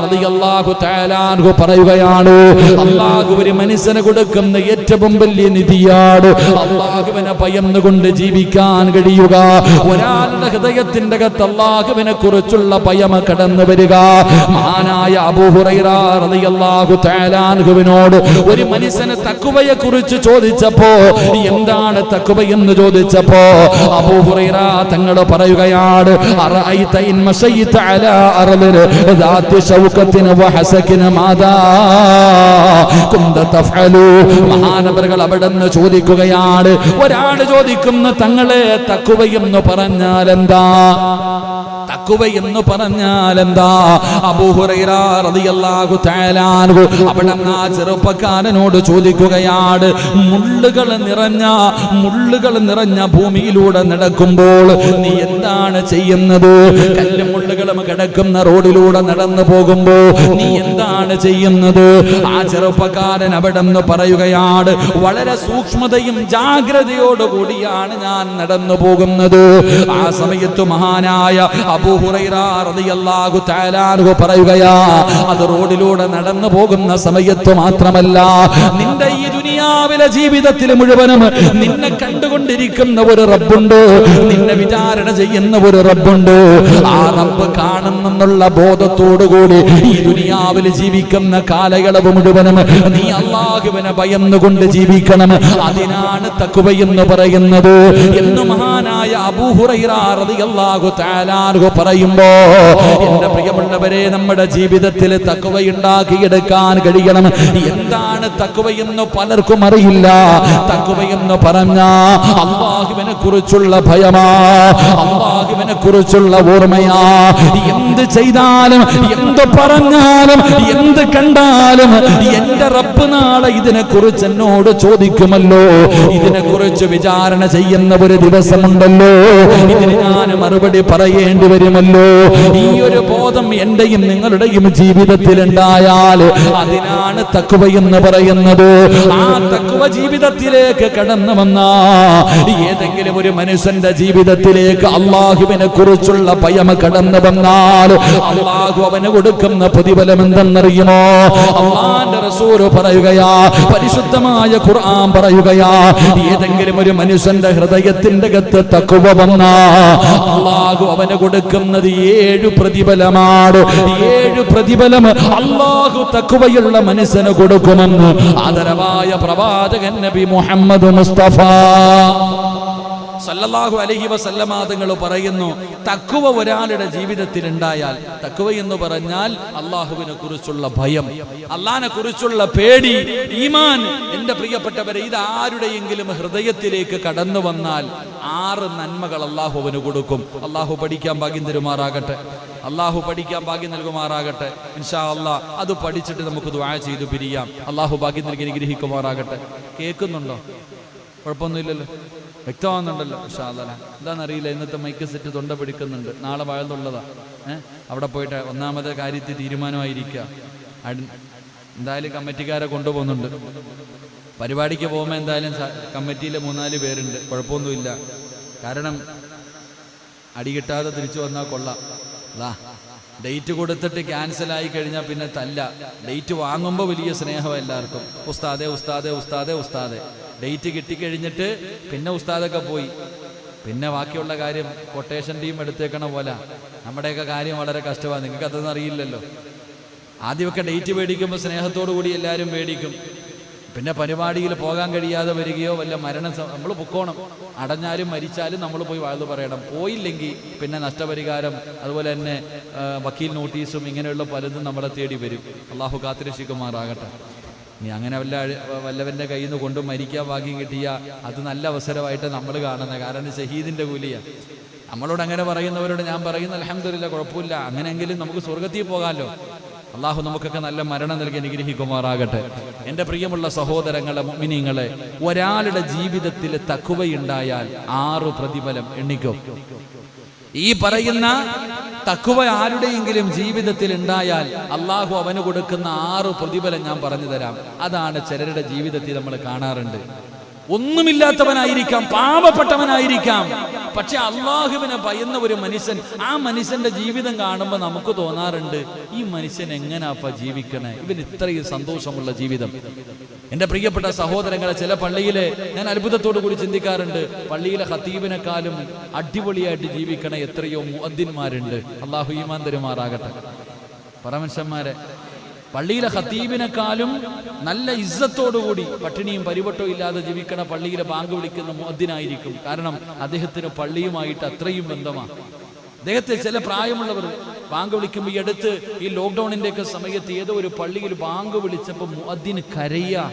റളിയല്ലാഹു തആല അൻഹു പറയുകയാണ്, അല്ലാഹു ഒരു മനുഷ്യന് കൊടുക്കുന്ന ഏറ്റവും വലിയ നിധിയാണ് അല്ലാഹുവിനെ ഭയന്നുകൊണ്ട് ജീവിക്കാൻ കഴിയുക. ഒരാളുടെ ഹൃദയത്തിന്റെ അകത്ത് അല്ലാഹുവിനെ കുറിച്ചുള്ള ഭയം കടന്നു വരിക. മഹാനായ അബൂ ഹുറൈറ റളിയല്ലാഹു തആല അൻഹുവിനോട് ഒരു മനുഷ്യന് തഖ്വയെ കുറിച്ച് ചോദിച്ചപ്പോ, എന്താണ് തഖ്വ എന്ന് ചോദിച്ചപ്പോ അബൂ ഹുറൈറ തങ്ങൾ പറയുകയാണ്, അറഅയ്ത ഇൻ മശൈത അലാ അർളിൻ ദാത്തി ശൗക ഷൗഖത്തിൻ വഹസകിൻ മാദാ കുന്ത തഫഅലു. മഹാനവറുകൾ അവിടുന്ന് ചോദിക്കുകയാണ്, ഒരാൾ ചോദിക്കുന്ന തങ്ങളെ തഖ്വ എന്ന് പറഞ്ഞാൽ എന്താ? തഖ്വ എന്ന് പറഞ്ഞാൽ എന്താ? അബൂ ഹുറൈറ റളിയല്ലാഹു തആല അൻഹു അവിടുന്ന് ആ ചെറുപ്പക്കാരനോട് ചോദിക്കുകയാണ്, മുള്ളുകൾ നിറഞ്ഞ ഭൂമിയിലൂടെ നടക്കുമ്പോൾ നീ എന്താണ് ചെയ്യുന്നത്? കല്ലും മുള്ളുകളും കിടക്കുന്ന റോഡിലൂടെ നടന്നു പോകുമ്പോ നീ എന്താണ് ചെയ്യുന്നത്? ആ ചെറുപ്പക്കാരൻ അവിടുന്ന് പറയുകയാണ്, വളരെ സൂക്ഷ്മതയും ജാഗ്രതയോടുകൂടിയാണ് ഞാൻ നടന്നു പോകുന്നത്. ആ സമയത്ത് മഹാനായ അബൂ ഹുറൈറ റളിയല്ലാഹു തആല അൻഹു പറയുകയാ, അത് റോഡിലൂടെ നടന്നു പോകുന്ന സമയത്ത് മാത്രമല്ല, നിന്റെ ഈ ദുനിയാവിലെ ജീവിതത്തിൽ മുഴുവനും നിന്നെ കണ്ടുകൊണ്ടിരിക്കുന്ന ഒരു റബ്ബുണ്ട്, നിന്നെ വിചാരണ ചെയ്യുന്ന ഒരു റബ്ബുണ്ട്. ആ റബ്ബ് കാണുന്നെന്നുള്ള ബോധത്തോടുകൂടി ഈ ദുനിയാവിൽ ജീവിക്കുന്ന കാലയളവ് മുഴുവനും നീ അല്ലാഹുവിനെ ഭയന്നുകൊണ്ട് ജീവിക്കണം. അതിനാണ് തഖ്വ എന്ന് പറയുന്നത് എന്ന് മഹാനായ അബൂ ഹുറൈറ റളിയല്ലാഹു തആല അൻഹു പറയുമ്പോ, എന്റെ പ്രിയമുള്ളവരെ, നമ്മുടെ ജീവിതത്തിൽ തഖ്വ ഉണ്ടാക്കിയെടുക്കാൻ കഴിയണം. എന്താണ് തഖ്വ എന്ന് പലർക്കും അറിയില്ല. തഖ്വ എന്ന് പറഞ്ഞാ അല്ലാഹുവിനെ കുറിച്ചുള്ള ഭയമാ, അല്ലാഹുവിനെ കുറിച്ചുള്ള ഓർമ്മയാ. എന്ത് ചെയ്താലും, എന്ത് പറഞ്ഞാലും, എന്ത് കണ്ടാലും എന്റെ റബ്ബ് നാളെ ഇതിനെ കുറിച്ച് എന്നോട് ചോദിക്കുമല്ലോ, ഇതിനെ കുറിച്ച് വിചാരണ ചെയ്യുന്ന ഒരു ദിവസമുണ്ടല്ലോ, ഇതിന് ഞാൻ മറുപടി പറയേണ്ടി വരുമല്ലോ. ഈ ഒരു ബോധം എന്റെയും നിങ്ങളുടെയും ജീവിതത്തിൽ ഉണ്ടായാൽ അതിനാണ് തഖ്വ എന്ന് പറയുന്നത്. ആ തഖ്വ ജീവിതത്തിലേക്ക് കടന്നു വന്ന ഏതെങ്കിലും ഒരു മനുഷ്യന്റെ ജീവിതത്തിലേക്ക് അല്ലാഹുവിനെ കുറിച്ചുള്ള ഭയം കടന്നു വന്നാൽ അല്ലാഹു അവന് കൊടുക്കുന്ന പ്രതിഫലം എന്തെന്നറിയുമോ? അല്ലാഹുവിന്റെ റസൂൽ പറയുകയാ, പരിശുദ്ധമായ ഖുർആൻ പറയുകയാ, ഏതെങ്കിലും ഒരു മനുഷ്യന്റെ ഹൃദയത്തിന്റെ അകത്ത് തഖ്വ വന്നാ അല്ലാഹു അവന് കൊടുക്കുന്നത് 7 പ്രതിഫലമാണ്. 7 പ്രതിഫലം അല്ലാഹു തഖ്വയുള്ള മനുഷ്യന് കൊടുക്കുമെന്ന് ആദരവായ പ്രവാചകൻ നബി മുഹമ്മദ് മുസ്തഫ സല്ലല്ലാഹു അലൈഹി വസല്ലമ തങ്ങൾ പറയുന്നു, തഖ്വ ഒരാളുടെ ജീവിതത്തിൽ ഉണ്ടായാൽ, തഖ്വ എന്ന് പറഞ്ഞാൽ അല്ലാഹുവിനെ കുറിച്ചുള്ള ഭയം, അല്ലാഹുവിനെ കുറിച്ചുള്ള പേടി, ഈമാൻ. എന്റെ പ്രിയപ്പെട്ടവരെ, ഇത് ആരുടെയെങ്കിലും ഹൃദയത്തിലേക്ക് കടന്നു വന്നാൽ 6 നന്മകൾ അല്ലാഹു അവന് കൊടുക്കും. അല്ലാഹു പഠിക്കാൻ ഭാഗ്യം തരുമാറാകട്ടെ, അല്ലാഹു പഠിക്കാൻ ഭാഗ്യം നൽകുമാറാകട്ടെ. ഇൻഷാ അല്ലാഹ് അത് പഠിച്ചിട്ട് നമുക്ക് ദുആ ചെയ്തു പിരിയാം. അല്ലാഹു ഭാഗ്യം നൽകി അനുഗ്രഹിക്കുമാറാകട്ടെ. കേൾക്കുന്നുണ്ടോ? കുഴപ്പമൊന്നുമില്ലല്ലോ, വ്യക്തമാകുന്നുണ്ടല്ലോ? ഇൻഷാ അല്ലാഹ്. എന്താണെന്നറിയില്ല, ഇന്നത്തെ മൈക്ക് സെറ്റ് തൊണ്ട പിടിക്കുന്നുണ്ട്. നാളെ വാഴന്നുള്ളതാ. അവിടെ പോയിട്ട് ഒന്നാമത്തെ കാര്യത്തിൽ തീരുമാനമായിരിക്കുക. എന്തായാലും കമ്മിറ്റിക്കാരെ കൊണ്ടുപോകുന്നുണ്ട്. പരിപാടിക്ക് പോകുമ്പോൾ എന്തായാലും കമ്മിറ്റിയിലെ 3-4 പേരുണ്ട്. കുഴപ്പമൊന്നുമില്ല. കാരണം അടി കിട്ടാതെ തിരിച്ചു വന്നാൽ കൊള്ളാം. ഡേറ്റ് കൊടുത്തിട്ട് ക്യാൻസലായി കഴിഞ്ഞാൽ പിന്നെ തല്ല. ഡേറ്റ് വാങ്ങുമ്പോൾ വലിയ സ്നേഹം എല്ലാവർക്കും. ഉസ്താദേ ഉസ്താദേ ഉസ്താദേ ഉസ്താദേ. ഡേറ്റ് കിട്ടിക്കഴിഞ്ഞിട്ട് പിന്നെ ഉസ്താദൊക്കെ പോയി, പിന്നെ ബാക്കിയുള്ള കാര്യം കൊട്ടേഷൻ ടീം എടുത്തേക്കണ പോലെ. നമ്മുടെയൊക്കെ കാര്യം വളരെ കഷ്ടമാണ്. നിങ്ങൾക്ക് അതൊന്നും അറിയില്ലല്ലോ. ആദ്യമൊക്കെ ഡേറ്റ് മേടിക്കുമ്പോൾ സ്നേഹത്തോടു കൂടി എല്ലാവരും മേടിക്കും. പിന്നെ പരിപാടിയിൽ പോകാൻ കഴിയാതെ വരികയോ വല്ല മരണം, നമ്മൾ പൊക്കോണം. അടഞ്ഞാലും മരിച്ചാലും നമ്മൾ പോയി വാഴ്ന്നു പറയണം. പോയില്ലെങ്കിൽ പിന്നെ നഷ്ടപരിഹാരം, അതുപോലെ തന്നെ വക്കീൽ നോട്ടീസും ഇങ്ങനെയുള്ള പലതും നമ്മളെ തേടി വരും. അള്ളാഹു കാത്തിരക്ഷിക്കുമാറാകട്ടെ. ഇനി അങ്ങനെ വല്ലവൻ്റെ കയ്യിൽ നിന്ന് കൊണ്ട് മരിക്കാൻ ഭാഗ്യം കിട്ടിയ അത് നല്ല അവസരമായിട്ട് നമ്മൾ കാണുന്നത്. കാരണം ഷഹീദിൻ്റെ കൂലിയാണ്. നമ്മളോട് അങ്ങനെ പറയുന്നവരോട് ഞാൻ പറയുന്നത് അൽഹംദുലില്ലാ, കുഴപ്പമില്ല, അങ്ങനെയെങ്കിലും നമുക്ക് സ്വർഗത്തിൽ പോകാമല്ലോ. അള്ളാഹു നമുക്കൊക്കെ നല്ല മരണം നൽകി അനുഗ്രഹിക്കുമാറാകട്ടെ. എൻ്റെ പ്രിയമുള്ള സഹോദരങ്ങളെ, മുഅ്മിനീങ്ങളെ, ഒരാളുടെ ജീവിതത്തിൽ തഖ്വയുണ്ടായാൽ 6 പ്രതിഫലം എണ്ണിക്കോ. ഈ പറയുന്ന തഖ്വ ആരുടെയെങ്കിലും ജീവിതത്തിൽ ഉണ്ടായാൽ അള്ളാഹു അവന് കൊടുക്കുന്ന 6 പ്രതിഫലം ഞാൻ പറഞ്ഞു തരാം. അതാണ് ചിലരുടെ ജീവിതത്തിൽ നമ്മൾ കാണാറുണ്ട്. ഒന്നുമില്ലാത്തവനായിരിക്കാം, പാവപ്പെട്ടവനായിരിക്കാം, പക്ഷെ അള്ളാഹുവിനെ ഭയന്ന ഒരു മനുഷ്യൻ. ആ മനുഷ്യന്റെ ജീവിതം കാണുമ്പോൾ നമുക്ക് തോന്നാറുണ്ട്, ഈ മനുഷ്യൻ എങ്ങനെയാ ജീവിക്കണേ, ഇവന് ഇത്രയും സന്തോഷമുള്ള ജീവിതം. എൻ്റെ പ്രിയപ്പെട്ട സഹോദരങ്ങളെ, ചില പള്ളിയിലെ ഞാൻ അത്ഭുതത്തോടു കൂടി ചിന്തിക്കാറുണ്ട്, പള്ളിയിലെ ഖത്തീബിനെക്കാളും അടിപൊളിയായിട്ട് ജീവിക്കണ എത്രയോ മുഅദ്ദിന്മാരുണ്ട്. അള്ളാഹു ഈമാൻ തരുമാറാകട്ടെ. പരമനുഷ്യന്മാരെ, പള്ളിയിലെ ഖത്തീബിനെക്കാളും നല്ല ഇസ്സത്തോടുകൂടി പട്ടിണിയും പരിവട്ടവും ഇല്ലാതെ ജീവിക്കണ പള്ളിയിലെ ബാങ്ക് വിളിക്കുന്ന മുഅദ്ദിനായിരിക്കും. കാരണം അദ്ദേഹത്തിന് പള്ളിയുമായിട്ട് അത്രയും ബന്ധമാണ്. അദ്ദേഹത്തെ ചില പ്രായമുള്ളവർ ബാങ്ക് വിളിക്കുമ്പോൾ ഈ അടുത്ത് ഈ ലോക്ക്ഡൌണിന്റെ ഒക്കെ സമയത്ത് ഏതോ ഒരു പള്ളിയിൽ ബാങ്ക് വിളിച്ചപ്പോൾ മുഅദ്ദിൻ കരയാ.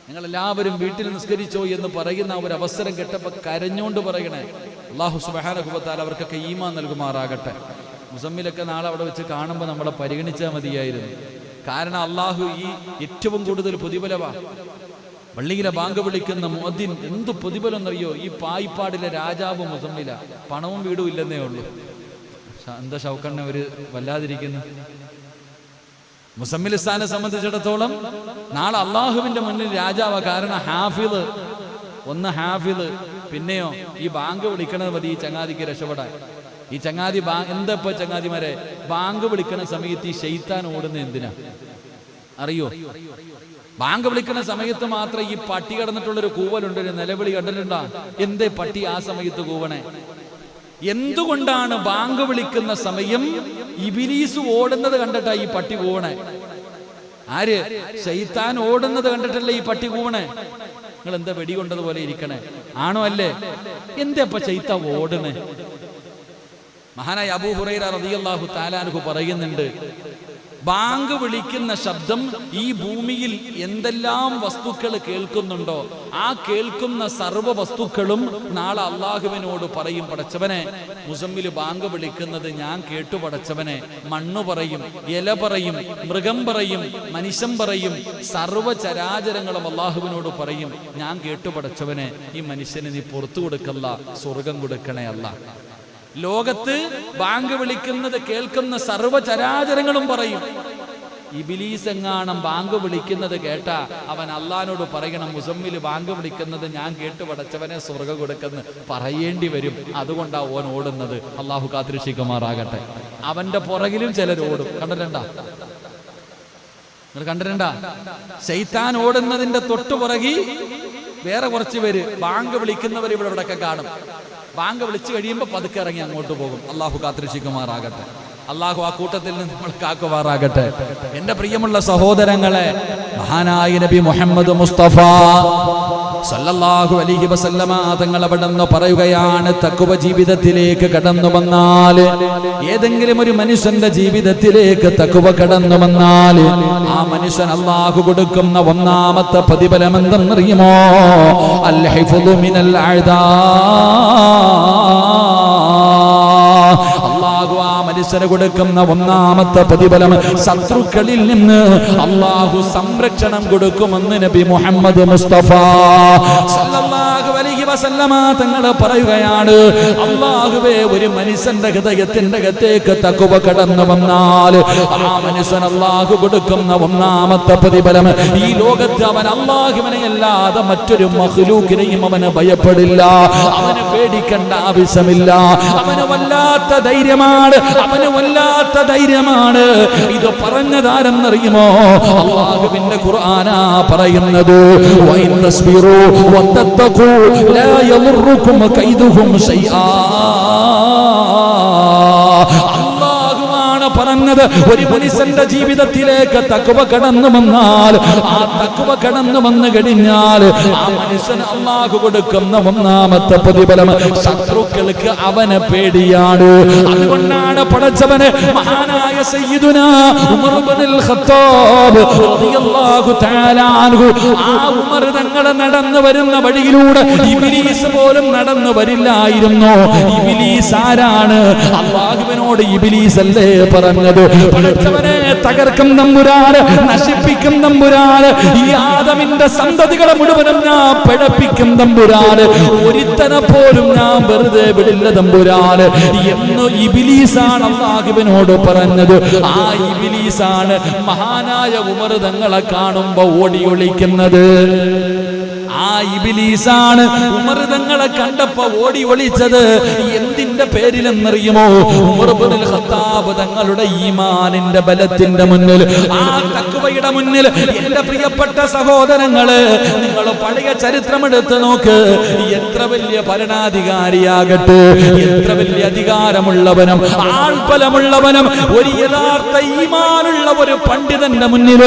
നിങ്ങൾ എല്ലാവരും വീട്ടിൽ നിസ്കരിച്ചോ എന്ന് പറയുന്ന ഒരു അവസരം കേട്ടപ്പോൾ കരഞ്ഞോണ്ട് പറയണേ. അല്ലാഹു സുബ്ഹാനഹു വ തആല അവർക്കൊക്കെ ഈമാൻ നൽകുമാറാകട്ടെ. മുസമ്മിലൊക്കെ നാളെ അവിടെ വെച്ച് കാണുമ്പോൾ നമ്മളെ പരിഗണിച്ചാൽ മതിയായിരുന്നു. കാരണം അള്ളാഹു ഈ ഏറ്റവും കൂടുതൽ പ്രതിഫലവാ. പള്ളിയിലെ ബാങ്ക് വിളിക്കുന്ന മുഅദ്ദിൻ എന്ത് പ്രതിഫലം എന്നറിയോ? ഈ പായിപ്പാടിലെ രാജാവ് മുസമ്മില, പണവും വീടും ഇല്ലെന്നേ ഉള്ളൂ. എന്താ ഷൗക്കണ്ണ ഒരു വല്ലാതിരിക്കുന്നു. മുസമ്മിൽ സ്ഥാനെ സംബന്ധിച്ചിടത്തോളം നാളെ അള്ളാഹുവിന്റെ മുന്നിൽ രാജാവാ. കാരണം ഹാഫിള്, ഒന്ന് ഹാഫിള്, പിന്നെയോ ഈ ബാങ്ക് വിളിക്കണത് മതി ഈ ചങ്ങാതിക്ക് രക്ഷപ്പെടാൻ. ഈ ചങ്ങാതി എന്താ ഇപ്പൊ ചങ്ങാതിമാരെ ബാങ്ക് വിളിക്കണ സമയത്ത് ഈ ശൈത്താൻ ഓടുന്ന എന്തിനാ അറിയോ? ബാങ്ക് വിളിക്കുന്ന സമയത്ത് മാത്രം ഈ പട്ടി കിടന്നിട്ടുള്ളൊരു കൂവലുണ്ട്, ഒരു നിലവിളി കണ്ടിട്ടുണ്ടാ? എന്തേ പട്ടി ആ സമയത്ത് കൂവണേ? എന്തുകൊണ്ടാണ് ബാങ്ക് വിളിക്കുന്ന സമയം ഇബിലീസ് ഓടുന്നത് കണ്ടിട്ടാ ഈ പട്ടി കൂവണേ? ആര്? ശൈത്താൻ ഓടുന്നത് കണ്ടിട്ടല്ലേ ഈ പട്ടി കൂവണേ? നിങ്ങൾ എന്താ വെടികൊണ്ടതുപോലെ ഇരിക്കണേ? ആണോ അല്ലേ? എന്താ ഇപ്പൊ ശൈത്താൻ ഓടണേ? മഹാനായ അബൂ ഹുറൈറ റളിയല്ലാഹു തആല അൻഹു പറയുന്നുണ്ട്, ബാങ്ക് വിളിക്കുന്ന ശബ്ദം ഈ ഭൂമിയിൽ എന്തെല്ലാം വസ്തുക്കൾ കേൾക്കുന്നുണ്ടോ ആ കേൾക്കുന്ന സർവ്വ വസ്തുക്കളും നാളെ അള്ളാഹുവിനോട് പറയും, പടച്ചവനെ മുസമ്മിൽ ബാങ്ക് വിളിക്കുന്നത് ഞാൻ കേട്ടു പടച്ചവനെ. മണ്ണ് പറയും, ഇല പറയും, മൃഗം പറയും, മനുഷ്യൻ പറയും, സർവ്വ ചരാചരങ്ങളും അള്ളാഹുവിനോട് പറയും, ഞാൻ കേട്ടു പടച്ചവനെ, ഈ മനുഷ്യന് നീ പുറത്തു കൊടുക്കല്ല, സ്വർഗം കൊടുക്കണേ അല്ല. ലോകത്ത് ബാങ്ക് വിളിക്കുന്നത് കേൾക്കുന്ന സർവ്വ ചരാചരങ്ങളും പറയും. ഇബിലീസ് എങ്ങാണം ബാങ്ക് വിളിക്കുന്നത് കേട്ടാ അവൻ അള്ളാഹിനോട് പറയണം, മുസമ്മിൽ ബാങ്ക് വിളിക്കുന്നത് ഞാൻ കേട്ടു പടച്ചവനെ സ്വർഗം കൊടുക്കുന്ന പറയേണ്ടി വരും. അതുകൊണ്ടാ ഓൻ ഓടുന്നത്. അള്ളാഹു കാത്തിരക്ഷിക്കുമാറാകട്ടെ. അവന്റെ പുറകിലും ചിലർ ഓടും. കണ്ടിട്ടുണ്ടാ? നിങ്ങൾ കണ്ടിട്ടുണ്ടാ? ശൈത്താൻ ഓടുന്നതിന്റെ തൊട്ടു പുറകിൽ വേറെ കുറച്ച് പേര് ബാങ്ക് വിളിക്കുന്നവർ ഇവിടെയൊക്കെ കാണും. ബാങ്ക് വിളിച്ചു കഴിയുമ്പോൾ പതുക്കെ ഇറങ്ങി അങ്ങോട്ട് പോകും. അള്ളാഹു കാത്തിരക്ഷിക്കുമാറാകട്ടെ. അള്ളാഹു ആ കൂട്ടത്തിൽ നിന്ന് നമ്മൾ കാക്കുമാറാകട്ടെ. എന്റെ പ്രിയമുള്ള സഹോദരങ്ങളെ, മഹാനായ നബി മുഹമ്മദ് മുസ്തഫ സല്ലല്ലാഹു അലൈഹി വസല്ലമ തങ്ങൾ അവിടെന്ന് പറയുകയാണ്, തഖ്വ ജീവിതത്തിലേക്ക് കടന്നു വന്നാൽ, ഏതെങ്കിലും ഒരു മനുഷ്യന്റെ ജീവിതത്തിലേക്ക് തഖ്വ കടന്നു വന്നാൽ ആ മനുഷ്യൻ അല്ലാഹു കൊടുക്കുന്ന ഒന്നാമത്തെ പ്രതിഫലം എന്തെന്നറിയുമോ? അൽ ഹിഫ്ളു മിനൽ അഅദാ. അല്ലാഹു ആ മനുഷ്യന് കൊടുക്കുന്ന ഒന്നാമത്തെ പ്രതിഫലം ശത്രുക്കളിൽ നിന്ന് അല്ലാഹു സംരക്ഷണം കൊടുക്കുമെന്ന് നബി മുഹമ്മദ് മുസ്തഫ സല്ലല്ലാഹു അലൈഹി വസല്ലമ തങ്ങൾ പറയുകയാണ്. അല്ലാഹുവേ, ഒരു മനുഷ്യന്റെ ഹൃദയത്തിന്റെ അകത്തേക്ക് തഖ്വ കടന്നു വന്നാൽ ആ മനുഷ്യൻ അല്ലാഹു കൊടുക്കുന്ന ഒന്നാമത്തെ പ്രതിഫലം, ഈ ലോകത്ത് അവൻ അല്ലാഹുവിനെ അല്ലാതെ മറ്റൊരു മഖ്ലൂഖിനെയും അവന് ഭയപ്പെടില്ല, അവന് പേടിക്കേണ്ട ആവശ്യമില്ല. അവന് വല്ലാത്ത ധൈര്യമാണ്, അവന് വല്ലാത്ത ധൈര്യമാണ്. ഇത് പറഞ്ഞതാരെന്നറിയുമോ? അല്ലാഹുവിന്റെ ഖുർആനാ പറയുന്നത്, വഇൻ തസ്ബിറു വതത്തഖൂ ലാ യദുറുകും കൈദുഹും ശൈആ. പറഞ്ഞത്, ഒരു മനുഷ്യന്റെ ജീവിതത്തിലേക്ക് തഖ്വ കടന്നു വന്നാൽ, ആ തഖ്വ കടന്നു വന്നു കഴിഞ്ഞാൽ ആ മനുഷ്യന് അല്ലാഹു കൊടുക്കുന്ന ഒന്നാമത്തെ പ്രതിഫലം ശത്രുക്കൾക്ക് അവനെ പേടിയാണ്. അതുകൊണ്ടാണ് പടച്ചവന് മഹാനായ സയ്യിദുനാ ഉമർ ഇബ്നുൽ ഖത്താബ് റളിയല്ലാഹു തആല അൻഹു, ആ ഉമർ തങ്ങൾ നടന്നു വരുന്ന വഴിയിലൂടെ ഇബ്ലീസ് പോലും നടന്നു വരില്ലായിരുന്നു. ഇബ്ലീസ് ആരാണ്? അല്ലാഹുവിനോട് ഇബ്ലീസ് അല്ലേ പറഞ്ഞത്, പടച്ചവനെ തകർക്കും തമ്പുരാന്, നശിപ്പിക്കും തമ്പുരാന്, ഈ ആദമിന്റെ സന്തതികളെ മുഴുവനും ഞാൻ പിഴപ്പിക്കും തമ്പുരാന്, ഒരുത്തനെ പോലും ഞാൻ വെറുതെ വിടില്ല തമ്പുരാന് എന്ന് ഇബ്ലീസാണ് അല്ലാഹുവിനോട് പറഞ്ഞത്. ആ ഇബ്ലീസാണ് മഹാനായ ഉമർ തങ്ങളെ കാണുമ്പോ ഓടി ഒളിക്കുന്നത്. ആ ഇബ്ലീസാണ് ഉമർ തങ്ങളെ കണ്ടപ്പോ ഓടി ഒളിച്ചത്. എന്തിന്റെ പേരിലെന്നറിയുമോ? ഉമർ ഇബ്നുൽ ഖത്താബ് തങ്ങളുടെ ഈമാനിന്റെ ബലത്തിന്റെ മുന്നിൽ, ആ തഖ്വയുടെ മുന്നിൽ എന്റെ പ്രിയപ്പെട്ട സഹോദരങ്ങള്, നിങ്ങൾ പഴയ ചരിത്രമെടുത്ത് നോക്ക്. എത്ര വലിയ ഭരണാധികാരിയാകട്ടെ, എത്ര വലിയ അധികാരമുള്ളവനും ആൾബലമുള്ളവനും ഒരു യഥാർത്ഥ ഈമാനുള്ള ഒരു പണ്ഡിതന്റെ മുന്നിൽ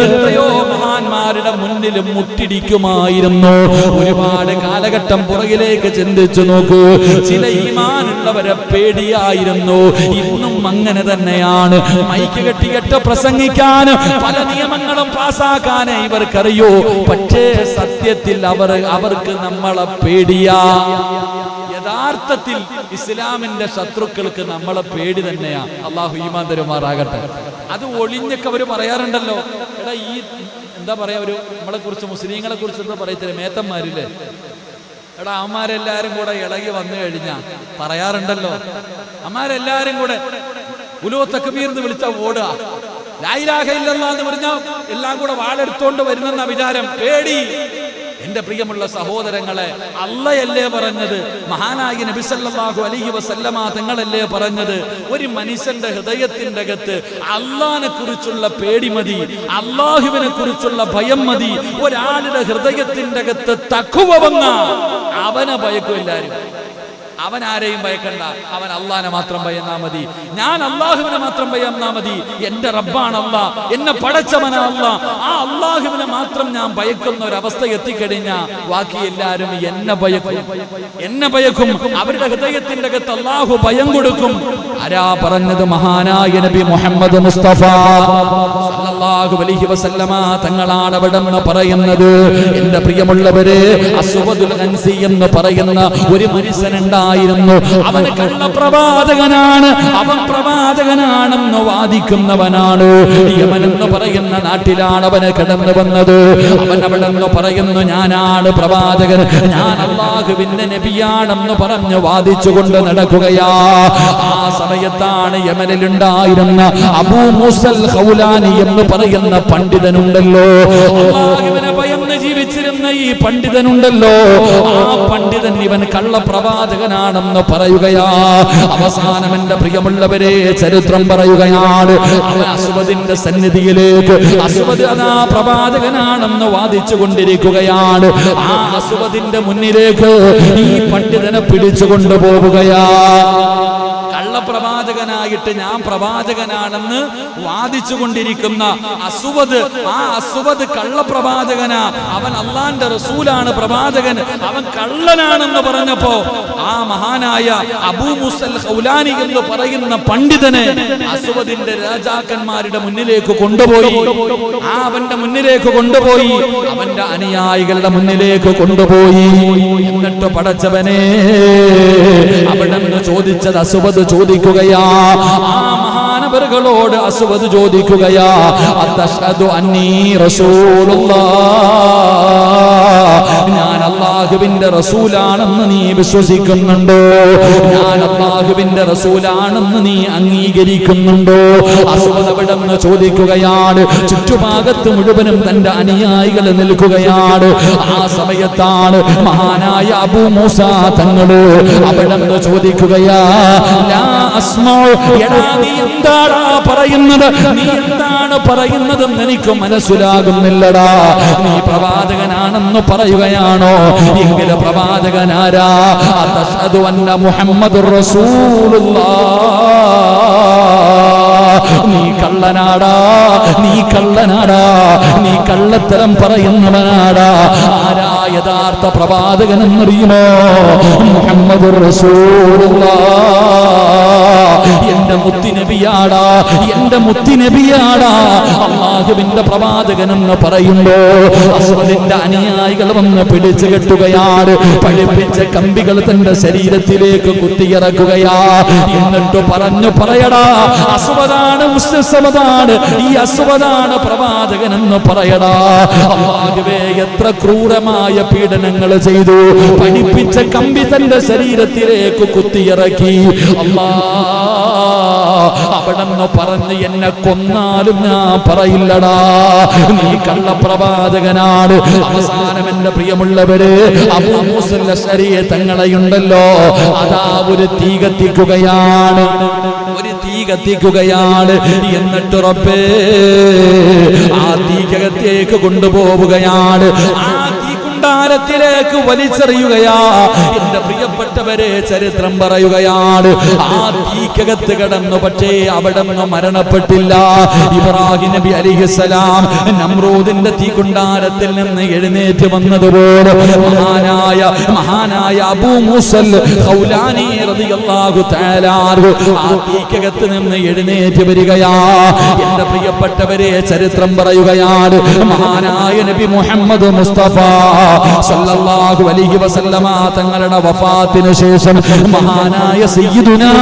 എത്രയോ മഹാന്മാർ പ്രവാചകന്മാരുടെ മുന്നിലും മുട്ടിടിക്കുമായിരുന്നു. ഒരുപാട് കാലഘട്ടം പുറകിലേക്ക് ചിന്തിച്ചു നോക്കൂ. ചില ഈമാനുള്ളവരെ പേടിയായിരുന്നു. ഇന്നും അങ്ങനെ തന്നെയാണ്. മൈക്ക് കെട്ടിയിട്ട് പ്രസംഗിക്കാൻ പല നിയമങ്ങളും പാസാക്കാനേ ഇവർക്കറിയൂ. പക്ഷേ സത്യത്തിൽ അവർക്ക് നമ്മളെ പേടിയാ. യഥാർത്ഥത്തിൽ ഇസ്ലാമിന്റെ ശത്രുക്കൾക്ക് നമ്മളെ പേടി തന്നെയാ. അള്ളാഹു ഈമാൻ തരുമാറാകട്ടെ. അത് ഒളിഞ്ഞൊക്കെ അവര് പറയാറുണ്ടല്ലോ. എടാ ഈ എന്താ പറയാ, ഒരു നമ്മളെ കുറിച്ച് മുസ്ലിങ്ങളെ കുറിച്ച് എന്താ പറയത്തില്ലേ, മേത്തന്മാരില്ലേ, എടാ അമ്മമാരെല്ലാരും കൂടെ ഇളകി വന്നു കഴിഞ്ഞാ പറയാറുണ്ടല്ലോ, അമ്മമാരെല്ലാരും കൂടെ ഉലൂ തക്ബീർ എന്ന് വിളിച്ച ഓടുക, ലാ ഇലാഹ ഇല്ലല്ലാഹ് എന്ന് പറഞ്ഞാൽ എല്ലാം കൂടെ വാളെടുത്തോണ്ട് വരുന്നെന്ന വിചാരം, പേടി. എന്റെ പ്രിയമുള്ള സഹോദരങ്ങളെ, അള്ളയല്ലേ പറഞ്ഞത്, മഹാനായ നബി സല്ലല്ലാഹു അലൈഹി വസല്ലമ തങ്ങളല്ലേ പറഞ്ഞത്, ഒരു മനുഷ്യന്റെ ഹൃദയത്തിന്റെ അകത്ത് അള്ളാഹിനെ കുറിച്ചുള്ള പേടി മതി, അള്ളാഹുവിനെ കുറിച്ചുള്ള ഭയം മതി. ഒരാളുടെ ഹൃദയത്തിന്റെ അകത്ത് തഖ്വ വന്ന അവനെ ഭയക്കും എല്ലാവരും. അവൻ ആരെയും ഭയക്കണ്ട, അവൻ അള്ളാഹിനെ മാത്രം ഭയന്നാ മതി. ഞാൻ അള്ളാഹുവിനെ മാത്രം ഭയന്നാ മതി. എന്റെ റബ്ബാണ് അള്ളാഹ്, എന്നെ പടച്ചവനാ അള്ളാഹ്. ആ അള്ളാഹുവിനെ മാത്രം ഞാൻ ഭയക്കുന്ന ഒരവസ്ഥ എത്തിക്കഴിഞ്ഞാ ബാക്കി എല്ലാവരും എന്നെ ഭയക്കും. അവരുടെ ഹൃദയത്തിന്റെ അകത്ത് അള്ളാഹു ഭയം കൊടുക്കും. ആരാ പറഞ്ഞത്? മഹാനായ നബി മുഹമ്മദ് മുസ്തഫ സല്ലല്ലാഹു അലൈഹി വസല്ലമ തങ്ങളാണ് അവിടെ നിന്ന് പറയുന്നത്. എന്റെ പ്രിയമുള്ളവരെ, അസ്വദുൽ അൻസി എന്ന് പറയുന്ന ഒരു മനുഷ്യനുണ്ടായിരുന്നു. അവൻ കള്ളപ്രവാചകനാണ്, അവൻ പ്രവാചകനാണെന്ന് വാദിക്കുന്നവനാണ്. യമൻ എന്ന് പറയുന്ന നാട്ടിലാണ് അവന് കടന്നു വന്നത്. അവൻ അവിടെ നിന്ന് പറയുന്നു, ഞാനാണ് പ്രവാചകൻ, ഞാൻ അല്ലാഹുവിന്റെ നബിയാണെന്ന് പറഞ്ഞു വാദിച്ചുകൊണ്ട് നടക്കുകയാ. ആ സമയത്താണ് യമനിലുണ്ടായിരുന്ന അബൂ മൂസൽ ഖൗലാനി എന്ന് പറയുന്ന പണ്ഡിതനുണ്ടല്ലോ, അല്ലാഹുവിനെ ഭയന്ന് ജീവിച്ചിരുന്ന ഈ പണ്ഡിതനുണ്ടല്ലോ, ആ പണ്ഡിതൻ ഇവൻ കള്ളപ്രവാചകനാണെന്ന് പറയുകയാ. അവസാനം എന്റെ പ്രിയമുള്ളവരെ ചരിത്രം പറയുകയാണ്, അവൻ അസ്വദിന്റെ സന്നിധിയിലേക്ക്, അസ്വദ് അതാ പ്രവാചകനാണെന്ന് വാദിച്ചു കൊണ്ടിരിക്കുകയാണ്. ആ അസ്വദിന്റെ മുന്നിലേക്ക് ഈ പണ്ഡിതനെ പിടിച്ചു കൊണ്ടുപോവുകയാ. കള്ളപ്രവാചകനായിട്ട് ഞാൻ പ്രവാചകനാണെന്ന് വാദിച്ചു കൊണ്ടിരിക്കുന്ന അസ്വദ്, ആ അസ്വദ് കള്ളപ്രവാചകനാ, അവൻ അള്ളാന്റെ റസൂലാണ്, പ്രവാചകൻ, അവൻ കള്ളനാണെന്ന് പറഞ്ഞപ്പോ ആ മഹാനായ അബൂ മുസൽ ഖൗലാനി എന്ന് പറയുന്ന പണ്ഡിതനെ അസ്വദിന്റെ രാജാക്കന്മാരുടെ മുന്നിലേക്ക് കൊണ്ടുപോയി. ആ അവന്റെ മുന്നിലേക്ക് കൊണ്ടുപോയി, അവന്റെ അനുയായികളുടെ മുന്നിലേക്ക് കൊണ്ടുപോയി. എന്നിട്ട് പടച്ചവനെ അവിടെ നിന്ന് ചോദിച്ചത്, അസ്വദ് ചോദിക്കുകയാ, ആ മഹാനവറുകളോട് അസ്വദ് ചോദിക്കുകയാ, അത്തശ്ഹദു അന്നീ റസൂലുള്ളാഹ്, ഞാൻ അല്ലാഹുവിന്റെ റസൂലാണെന്ന് നീ വിശ്വസിക്കുന്നുണ്ടോ? ഞാൻ അല്ലാഹുവിന്റെ റസൂലാണെന്ന് നീ അംഗീകരിക്കുന്നുണ്ടോ? അസ്വദ് അവിടെ നിന്ന് ചോദിക്കുകയാണ്. ചുറ്റുഭാഗത്ത് മുഴുവനും തന്റെ അനുയായികൾ നിൽക്കുകയാണ്. ആ സമയത്താണ് മഹാനായ അബൂ മൂസ തങ്ങള് അവിടെ നിന്ന് ചോദിക്കുകയാ, നീ എന്താടാ പറയുന്നത്? നീ എന്താണ് പറയുന്നതെന്ന് എനിക്ക് മനസ്സിലാകുന്നില്ലടാ. നീ പ്രവാചകനാണെന്ന് പറയുകയാണോ? എങ്കിലും പ്രവാചകനാരാ? അത്അശ്ഹദു അന്ന മുഹമ്മദുർ റസൂലുള്ളാഹ്. നീ കള്ളനാടാ, നീ കള്ളനാടാ, നീ കള്ളത്തരം പറയുന്നവനാടാ. ആരാ യഥാർത്ഥ പ്രവാചകനെന്നറിയുമോ? മുഹമ്മദുർ റസൂലുള്ളാഹ്. എന്റെ മുത്തുനബിയാടാ, എന്റെ മുത്തുനബിയാടാ, അല്ലാഹുവിന്റെ പ്രവാചകനെന്ന് പറയുമ്പോ അസ്വദിന്റെ അനുയായികൾ വന്ന് പിടിച്ചു കെട്ടുകയാണ്. പഠിപ്പിച്ച കമ്പികൾ തന്റെ ശരീരത്തിലേക്ക് കുത്തിയിറക്കുകയാ. എന്നിട്ട് പറയടാ, അസ്വദാണ് മുസ്തസവദാണ്, ഈ അസ്വദാണ് പ്രവാചകനെന്ന് പറയടാ. അല്ലാഹുവേ, എത്ര ക്രൂരമായ പീഡനങ്ങൾ ചെയ്തു. പഠിപ്പിച്ച കമ്പി തന്റെ ശരീരത്തിലേക്ക് കുത്തിയിറക്കി. അവിടെ നിന്ന് പറഞ്ഞ് എന്നെ കൊന്നാലും ഞാൻ പറയില്ലടാ, നീ കള്ളപ്രവാചകനാണ്. അവസാനം എന്റെ പ്രിയമുള്ളവര് അബൂ മൂസൽ അശ്അരി തങ്ങളെയുണ്ടല്ലോ, അതാ ഒരു തീ കത്തിക്കുകയാണ്, ഒരു തീ കത്തിക്കുകയാണ്. എന്നിട്ട് റബ്ബേ, ആ തീക്കകത്തേക്ക് കൊണ്ടുപോവുകയാണ്. ആ തീ തീക്കുണ്ടാരത്തിലേക്ക് വലിച്ചെറിയുകയാ. എന്റെ പ്രിയപ്പെട്ടവരെ, ചരിത്രം പറയുകയാണ്, ആ തീക്കകത്ത് കിടന്നു. പക്ഷേ അവിടെ നിന്ന് മരണപ്പെട്ടില്ല. ഇബ്രാഹിം നബി അലൈഹിസ്സലാം നമ്രൂദിന്റെ തീക്കുണ്ടാരത്തിൽ നിന്ന് എഴുന്നേറ്റ് വന്നതുപോലെ മഹാനായ അബൂ മൂസൽ ഖൗലാനി റളിയല്ലാഹു തആല ആ തീക്കകത്ത് നിന്ന് എഴുന്നേറ്റ് വരികയാ. എന്റെ പ്രിയപ്പെട്ടവരെ, ചരിത്രം പറയുകയാണ്, മഹാനായ നബി മുഹമ്മദ് മുസ്തഫ സല്ലല്ലാഹു അലൈഹി വസല്ലമ തങ്ങളുടെ വഫാത്തിന് ശേഷം മഹാനായ സയ്യിദുനാ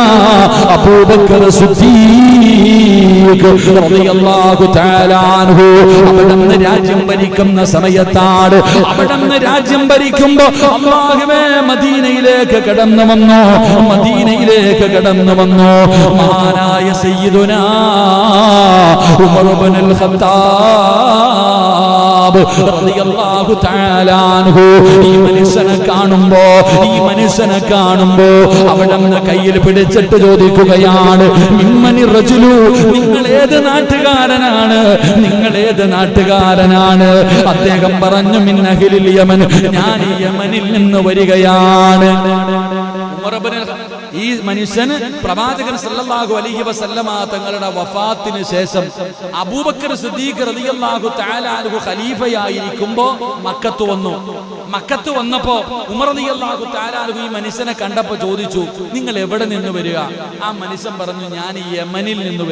അബൂബക്കർ സിദ്ദീഖ് റളിയല്ലാഹു തആല അൻഹു അവിടുന്ന് രാജ്യം ഭരിക്കുന്ന സമയത്താണ്. അവിടുന്ന് രാജ്യം ഭരിക്കുമ്പോൾ അല്ലാഹുവേ മദീനയിലേക്ക് കടന്നു വന്നു മഹാനായ സയ്യിദുനാ ഉമർ ഇബ്നുൽ ഖത്താബ് റളിയല്ലാഹു തആല അൻഹു ഈ മനുഷ്യനെ കാണുമ്പോ അവിടുന്ന് കയ്യിൽ പിടിച്ചിട്ട് ചോദിക്കുകയാണ്, മിമ്മനി റജുലു, നിങ്ങൾ ഏത് നാട്ടുകാരനാണ്? അദ്ദേഹം പറഞ്ഞു, മിൻ അഹ്ലിൽ യമൻ, ഞാൻ യമനിൽ നിന്ന് വരികയാണ്. ഈ മനുഷ്യന് പ്രവാചകൻ സല്ലല്ലാഹു അലൈഹി വസല്ലമ തങ്ങളുടെ വഫാത്തിന് ശേഷം അബൂബക്കർ സിദ്ദീഖ് റളിയല്ലാഹു തആല അൻഹു ഖലീഫയായിരിക്കുമ്പോൾ മക്കത്ത് വന്നപ്പോ ഉമർ റളിയല്ലാഹു തആല അൻഹു ഈ മനുഷ്യനെ കണ്ടപ്പോൾ ചോദിച്ചു, നിങ്ങൾ എവിടെ നിന്ന് വരിക? ആ മനുഷ്യൻ പറഞ്ഞു, ഞാൻ യമനിൽ നിന്ന്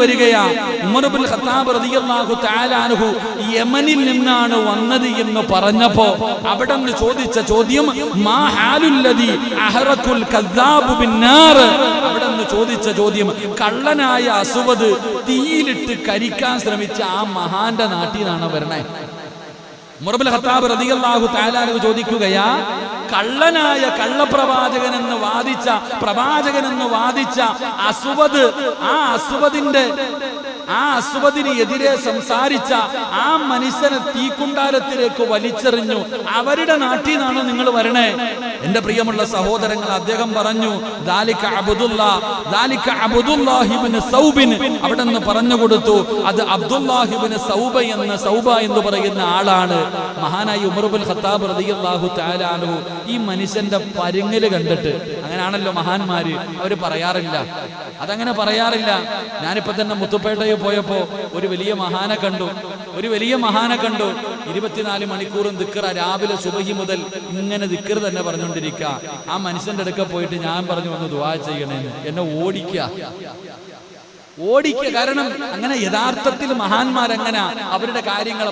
വരികയാ. ഉമർ ഇബ്നുൽ ഖത്താബ് റളിയല്ലാഹു തആല അൻഹു യമനിൽ നിന്നാണ് വന്നത് എന്ന് പറഞ്ഞപ്പോ അവിടെ നിന്ന് ചോദിച്ച ചോദ്യം, മാ ഹാലുല്ലദി അഹറഖുൽ കദ്ദാബു ബിന്നാർ. അവിടെ നിന്ന് ചോദിച്ച ചോദ്യം, കള്ളനായ അസ്വദ് തീയിലിട്ട് കരിക്കാൻ ശ്രമിച്ച ആ മഹാന്റെ നാട്ടിൽ നിന്നാണ് വരണേ. ഉമർ ഇബ്നുൽ ഖത്താബ് റളിയല്ലാഹു തആല അൻഹു ചോദിക്കുകയാ, കള്ളനായ കള്ളപ്രവാചകനെന്ന് വാദിച്ച അസ്വദ്, ആ അസ്വദിന് എതിരെ സംസാരിച്ച ആ മനുഷ്യനെ തീക്കുണ്ടാരത്തിലേക്ക് വലിച്ചെറിഞ്ഞു. അവരുടെ നാട്ടിൽ നിന്നാണോ നിങ്ങൾ വരണേ? എന്റെ പ്രിയമുള്ള സഹോദരങ്ങൾ, അദ്ദേഹം പറഞ്ഞു, ദാലിക അബ്ദുല്ലാഹി ഇബ്നു സൗബിൻ. അവിടെ നിന്ന് പറഞ്ഞു കൊടുത്തു, അത് അബ്ദുല്ലാഹി ഇബ്നു സൗബ എന്ന് പറയുന്ന ആളാണ്. മഹാനായ ഉമർ ഇബ്നുൽ ഖത്താബ് റളിയല്ലാഹു തആല അൻഹു ഈ മനുഷ്യന്റെ പരുങ്ങല് കണ്ടിട്ട്, അങ്ങനെയാണല്ലോ മഹാന്മാര്, അവര് പറയാറില്ല, അതങ്ങനെ പറയാറില്ല. ഞാനിപ്പോ തന്നെ മുത്തുപ്പേട്ടയിൽ പോയപ്പോ ഒരു വലിയ മഹാനെ കണ്ടു. 24 മണിക്കൂറും ദിക്ർ, രാവിലെ സുബഹി മുതൽ ഇങ്ങനെ ദിക്ർ തന്നെ പറഞ്ഞുകൊണ്ടിരിക്കുക. ആ മനുഷ്യന്റെ അടുക്ക പോയിട്ട് ഞാൻ പറഞ്ഞു, ഒന്ന് ദുആ ചെയ്യണേന്ന്. എന്നെ ഓടിക്കുക. കാരണം അങ്ങനെ യഥാർത്ഥത്തിൽ മഹാന്മാരങ്ങനെ അവരുടെ കാര്യങ്ങൾ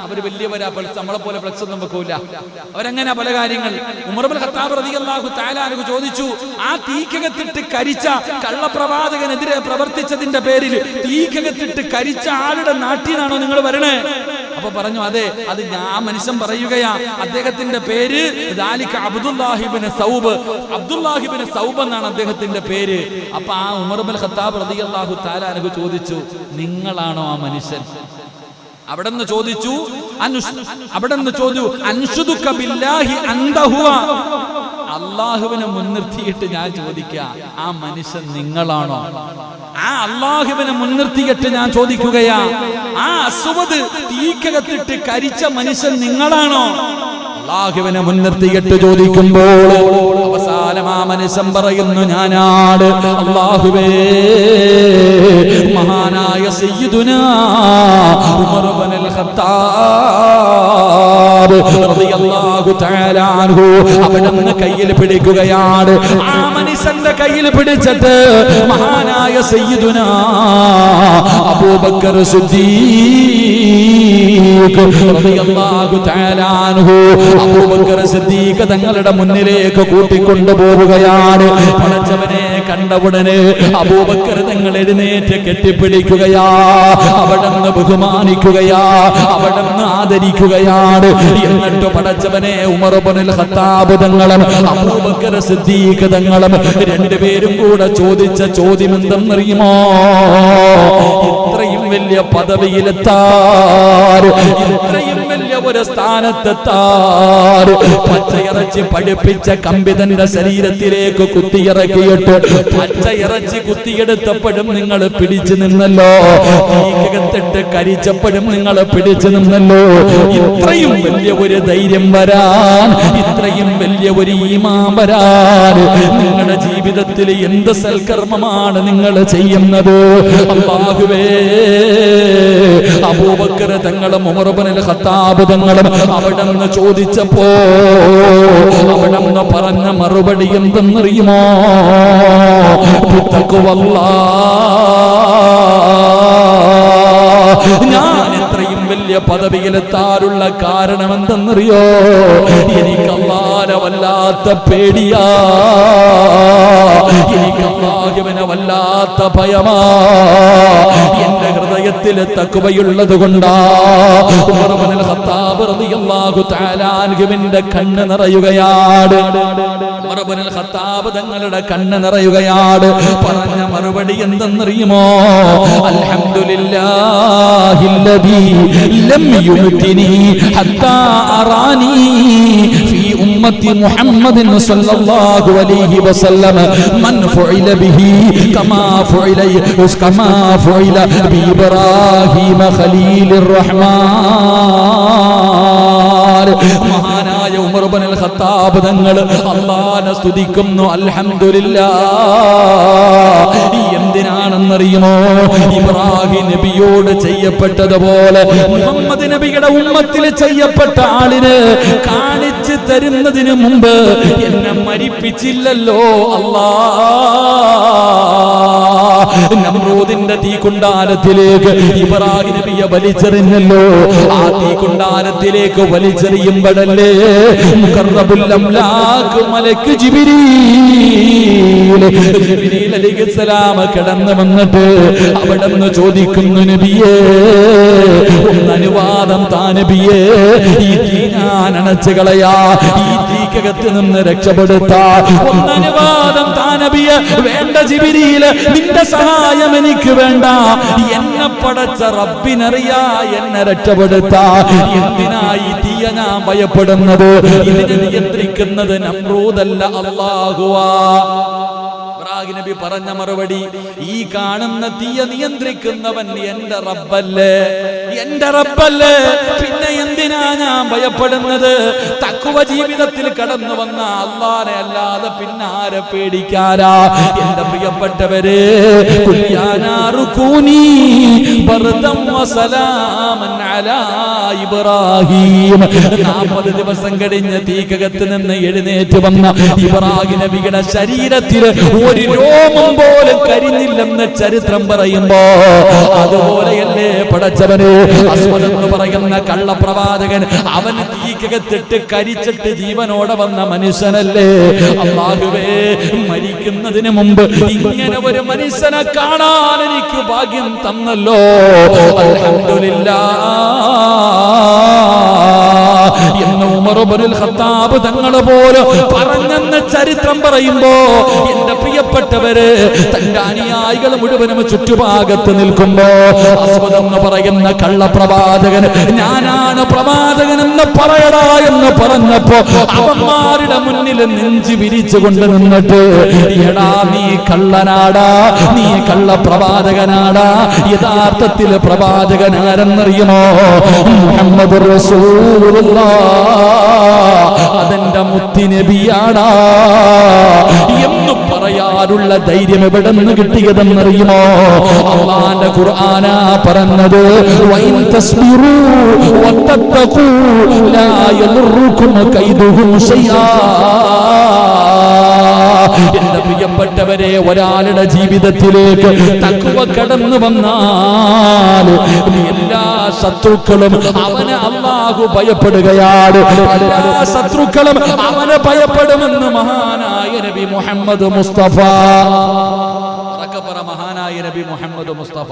അവർ വലിയവരാ, നമ്മളെ പോലെ ഫ്ലെക്സ് ഒന്നും വെക്കൂല. അവരങ്ങനെ പല കാര്യങ്ങൾ. ഉമർ ഇബ്നുൽ ഖത്താബ് റളിയല്ലാഹു തആല അൻഹു ചോദിച്ചു, ആ തീക്കകത്തിട്ട് കരിച്ച കള്ളപ്രവാചകനെതിരെ പ്രവർത്തിച്ചതിന്റെ പേരിൽ തീക്കകത്തിട്ട് കരിച്ച ആളുടെ നാട്ടിൽ നിന്നാണോ നിങ്ങൾ വരണേ? അപ്പൊ പറഞ്ഞു, അതെ, അത് ആ മനുഷ്യൻ പറയുകയാ, അദ്ദേഹത്തിന്റെ പേര് ദാലിക അബ്ദുല്ലാഹി ഇബ്നു സൗബ് എന്നാണ് അദ്ദേഹത്തിന്റെ പേര്. അപ്പൊ ആ ഉമർ ഇബ്നുൽ ഖത്താബ് റളിയല്ലാഹു തആല അൻഹു ചോദിച്ചു, നിങ്ങളാണോ ആ മനുഷ്യൻ? അവിടെ നിന്ന് ചോദിച്ചു, അൻഷുദുക ബില്ലാഹി അൻത ഹുവ. അല്ലാഹുവിനെ മുൻനിർത്തിയിട്ട് ഞാൻ ചോദിക്കാം, ആ മനുഷ്യൻ നിങ്ങളാണോ? ആ അല്ലാഹുവിനെ മുൻനിർത്തിയിട്ട് ഞാൻ ചോദിക്കുകയാ, ആ അസ്വദ് തീക്കകത്തിട്ട് കരിച്ച മനുഷ്യൻ നിങ്ങളാണോ? അല്ലാഹുവിനെ മുൻനിർത്തിയിട്ട് ചോദിക്കുമ്പോൾ അവസാനം ആ മനുഷ്യൻ പറയുന്നു, ഞാനാണ്. അല്ലാഹുവേ, മഹാനായ സയ്യിദുനാ ഉമർ ഇബ്നുൽ ഖത്താബ് റളിയല്ലാഹു തആല അൻഹു അവിടുന്ന് കയ്യിൽ പിടിക്കുകയാണ്. ആ മനുഷ്യന്റെ കയ്യിൽ പിടിച്ചിട്ട് മഹാനായ സയ്യിദുനാ അബൂബക്കർ സിദ്ദീഖ് റളിയല്ലാഹു തആല അൻഹു അബൂബക്കർ സിദ്ദീഖ് തങ്ങളുടെ മുന്നിലേക്ക് കൂട്ടിക്കൊണ്ടുപോവുകയാണ്. പടച്ചവനെ കണ്ട ഉടനെ അബൂബക്കർ തങ്ങൾ എഴുന്നേറ്റ് കെട്ടിപ്പിടിക്കുകയാ, അവിടുന്ന് ബഹുമാനിക്കുകയാ, അവിടുന്ന് ആദരിക്കുകയാണ്. എന്നിട്ട് പടച്ചവനെ ഉമർ ഇബ്നുൽ ഖത്താബ് തങ്ങളും അബൂബക്കർ സിദ്ദീഖ് തങ്ങളും രണ്ടുപേരും കൂടെ ചോദിച്ച ചോദ്യം എന്തെന്നറിയുമോ? ഇത്രയും വലിയ പദവിയിലെത്താൻ, ഇത്രയും വലിയ ഒരു സ്ഥാനത്തെത്താൻ പച്ചയിറച്ചി പഠിപ്പിച്ച കമ്പിതന്റെ ശരീരത്തിലേക്ക് കുത്തിയിറക്കിയിട്ട് പച്ചയിറച്ചി കുത്തിയെടുത്തപ്പോഴും നിങ്ങൾ പിടിച്ചു നിന്നല്ലോ, തീക്കകത്തിട്ട് കരിച്ചപ്പോഴും നിങ്ങൾ പിടിച്ചു നിന്നല്ലോ. ഇത്രയും വലിയ ഒരു ധൈര്യം വരാൻ, ഇത്രയും വലിയ ഒരു ഈമാൻ വരാൻ നിങ്ങളുടെ ജീവിതത്തിൽ എന്ത് സൽക്കർമ്മമാണ് നിങ്ങൾ ചെയ്യുന്നത്? അല്ലാഹുവേ, അബൂബക്കർ തങ്ങളും ഉമർ ഇബ്നുൽ ഖത്താബ് തങ്ങളും അവിടെന്ന് ചോദിച്ചപ്പോ അവിടെന്ന് പറഞ്ഞ മറുപടി എന്തെന്നറിയുമോ? ഞാൻ ഇത്രയും വലിയ പദവിയിലെത്താനുള്ള കാരണം എന്തെന്നറിയോ? എനിക്ക് അല്ലാഹുവിനെ വല്ലാത്ത പേടിയാ, എനിക്ക് അല്ലാഹുവിനെ വല്ലാത്ത ഭയമാ, എന്റെ ഹൃദയത്തിൽ തഖ്വയുള്ളത് കൊണ്ടാ. ഉമർ ഇബ്നുൽ ഖത്താബ് റളിയല്ലാഹു തആല അൻഹുവിന്റെ കണ്ണ് നിറയുകയാണ്. ഉമർ ഇബ്നുൽ ഖത്താബ് തങ്ങളുടെ കണ്ണ് നിറയുകയാണ്. പറഞ്ഞ മറുപടി എന്തെന്നറിയുമോ? അൽഹംദുലില്ലാഹില്ലദീ ലം യുംതിനി ഹത്താ അറാനി ഫീ ഉമ്മത്തി മുഹമ്മദിൻ സ്വല്ലല്ലാഹു അലൈഹി വസല്ലം മൻ ഫുഇല ബിഹി കമാ ഫുഇല ബി ഇബ്രാഹിം ഖലീലിർ റഹ്മാൻ. മഹാനായ ഉമർ ഇബ്നുൽ ഖത്താബ് തങ്ങൾ അല്ലാഹുവിനെ സ്തുതിക്കുന്നു. അൽഹംദുലില്ലാഹ്. എന്തിനാണെന്നറിയുമോ? ഇബ്രാഹിം നബിയോട് ചെയ്യപ്പെട്ടതുപോലെ മുഹമ്മദ് നബിയുടെ ഉമ്മത്തിൽ ചെയ്യപ്പെട്ട ആളിന് കാണിച്ചു തരുന്നതിന് മുമ്പ് എന്നെ മരിപ്പിച്ചില്ലല്ലോ അല്ലാഹ്. നമ്രൂദിന്റെ തീക്കുണ്ടാരത്തിലേക്ക് ഇബ്രാഹിം നബിയെ വലിച്ചെറിഞ്ഞല്ലോ. ആ തീക്കുണ്ടാരത്തിലേക്ക് വലിച്ചെറിയുമ്പോഴല്ലേ മുഖറബുൽ അംലാഖ് മലക്ക് ജിബ്രീൽ അലൈഹിസ്സലാം കടന്നു വന്നിട്ട് അവിടെന്ന് ചോദിക്കുന്നു, നബിയേ ഒന്ന് അനുവാദം താ നബിയേ, ഈ തീ ഞാൻ അണച്ചു കളയാ, ഈ തീക്കകത്ത് നിന്ന് രക്ഷപ്പെടുത്താ, ഒന്ന് അനുവാദം താ നബിയേ. വേണ്ട ജിബ്രീൽ, നിന്റെ സഹായം എനിക്ക് വേണ്ട, എന്നെ പടച്ച റബ്ബിനറിയാ എന്നെ രക്ഷപ്പെടുത്താ. എന്തിനായി തീയ ഞാൻ ഭയപ്പെടുന്നത്? ഇതിനെ നിയന്ത്രിക്കുന്നത് നമ്രൂദല്ല, അല്ലാഹുവാ. നബി പറഞ്ഞ മറുപടി, ഈ കാണുന്ന തീയ നിയന്ത്രിക്കുന്നവൻ എന്റെ റബ്ബല്ലേ, എന്റെ റബ്ബല്ലേ, പിന്നെ എന്തിനാ ഞാൻ ഭയപ്പെടുന്നത്? തഖ്വ ജീവിതത്തിൽ കടന്നു വന്ന അല്ലാഹനെ അല്ലാതെ പിന്നെ ആരെ പേടിക്കാനാ? എന്റെ പ്രിയപ്പെട്ടവരെ, കുല്യാനാറുകൂനി ബർദം വസലാമൻ അലാ ഇബ്രാഹിം. 40 ദിവസം കഴിഞ്ഞ് തീക്കകത്ത് നിന്ന് എഴുന്നേറ്റ് വന്ന ഇബ്രാഹിം നബിയുടെ ശരീരത്തിൽ ഒരു രോമം പോലും കരിഞ്ഞില്ലെന്ന് ചരിത്രം പറയുമ്പോ, അതുപോലെയല്ലേ പടച്ചവന് അസ്വദ് എന്ന് പറയുന്ന കള്ളപ്രവാചകൻ, അവന് തീക്കകത്തിട്ട് കരിച്ചിട്ട് ജീവനോടെ വന്ന മനുഷ്യനല്ലേ? അല്ലാഹുവേ, മരിക്കുന്നതിന് മുമ്പ് ഇങ്ങനെ ഒരു മനുഷ്യനെ കാണാൻ എനിക്ക് ഭാഗ്യം തന്നല്ലോ, അൽഹംദുലില്ലാഹ് എന്ന് ഉമർ ഇബ്നുൽ ഖത്താബ് തങ്ങളെ പോലെ പറഞ്ഞെന്ന് ചരിത്രം പറയുമ്പോ, എന്റെ പ്രിയപ്പെട്ടവര്, തന്റെ അനുയായികൾ മുഴുവനും ചുറ്റുഭാഗത്ത് നിൽക്കുമ്പോ അസ്വദ് എന്ന് പറയുന്ന കള്ളപ്രവാചകൻ, ഞാനാണ് പ്രവാചകൻ എന്ന് പറയടാ എന്ന് പറഞ്ഞപ്പോ അവന്മാരുടെ മുന്നിൽ നെഞ്ചു വിരിച്ചു കൊണ്ട് നിന്നിട്ട്, എടാ നീ കള്ളനാടാ, നീ കള്ളപ്രവാചകനാടാ, യഥാർത്ഥത്തിൽ പ്രവാചകൻ ആരെന്നറിയുമോ? മുഹമ്മദ് റസൂലുള്ളാഹ്, അതെന്റെ മുത്തുനബിയാടാ എന്ന് പറയാനുള്ള ധൈര്യം എവിടെ നിന്ന് കിട്ടിയതെന്നറിയുമോ? അല്ലാഹുവിന്റെ ഖുർആനാ പറഞ്ഞത്, വഇൻ തസ്ബിറൂ വതത്തഖൂ ലാ യദുറുകും കൈദുഹും ശൈആ. എന്റെ പ്രിയപ്പെട്ടവരെ, ഒരാളുടെ ജീവിതത്തിലേക്ക് തഖ്വ കടന്നു വന്നാൽ എല്ലാ ശത്രുക്കളും അവനെ അല്ലാഹു ഭയപ്പെടുകയാണ്, എല്ലാ ശത്രുക്കളും അവനെ ഭയപ്പെടുമെന്ന് മഹാനായ നബി മുഹമ്മദ് മുസ്തഫ. മഹാനായ നബി മുഹമ്മദ് മുസ്തഫ.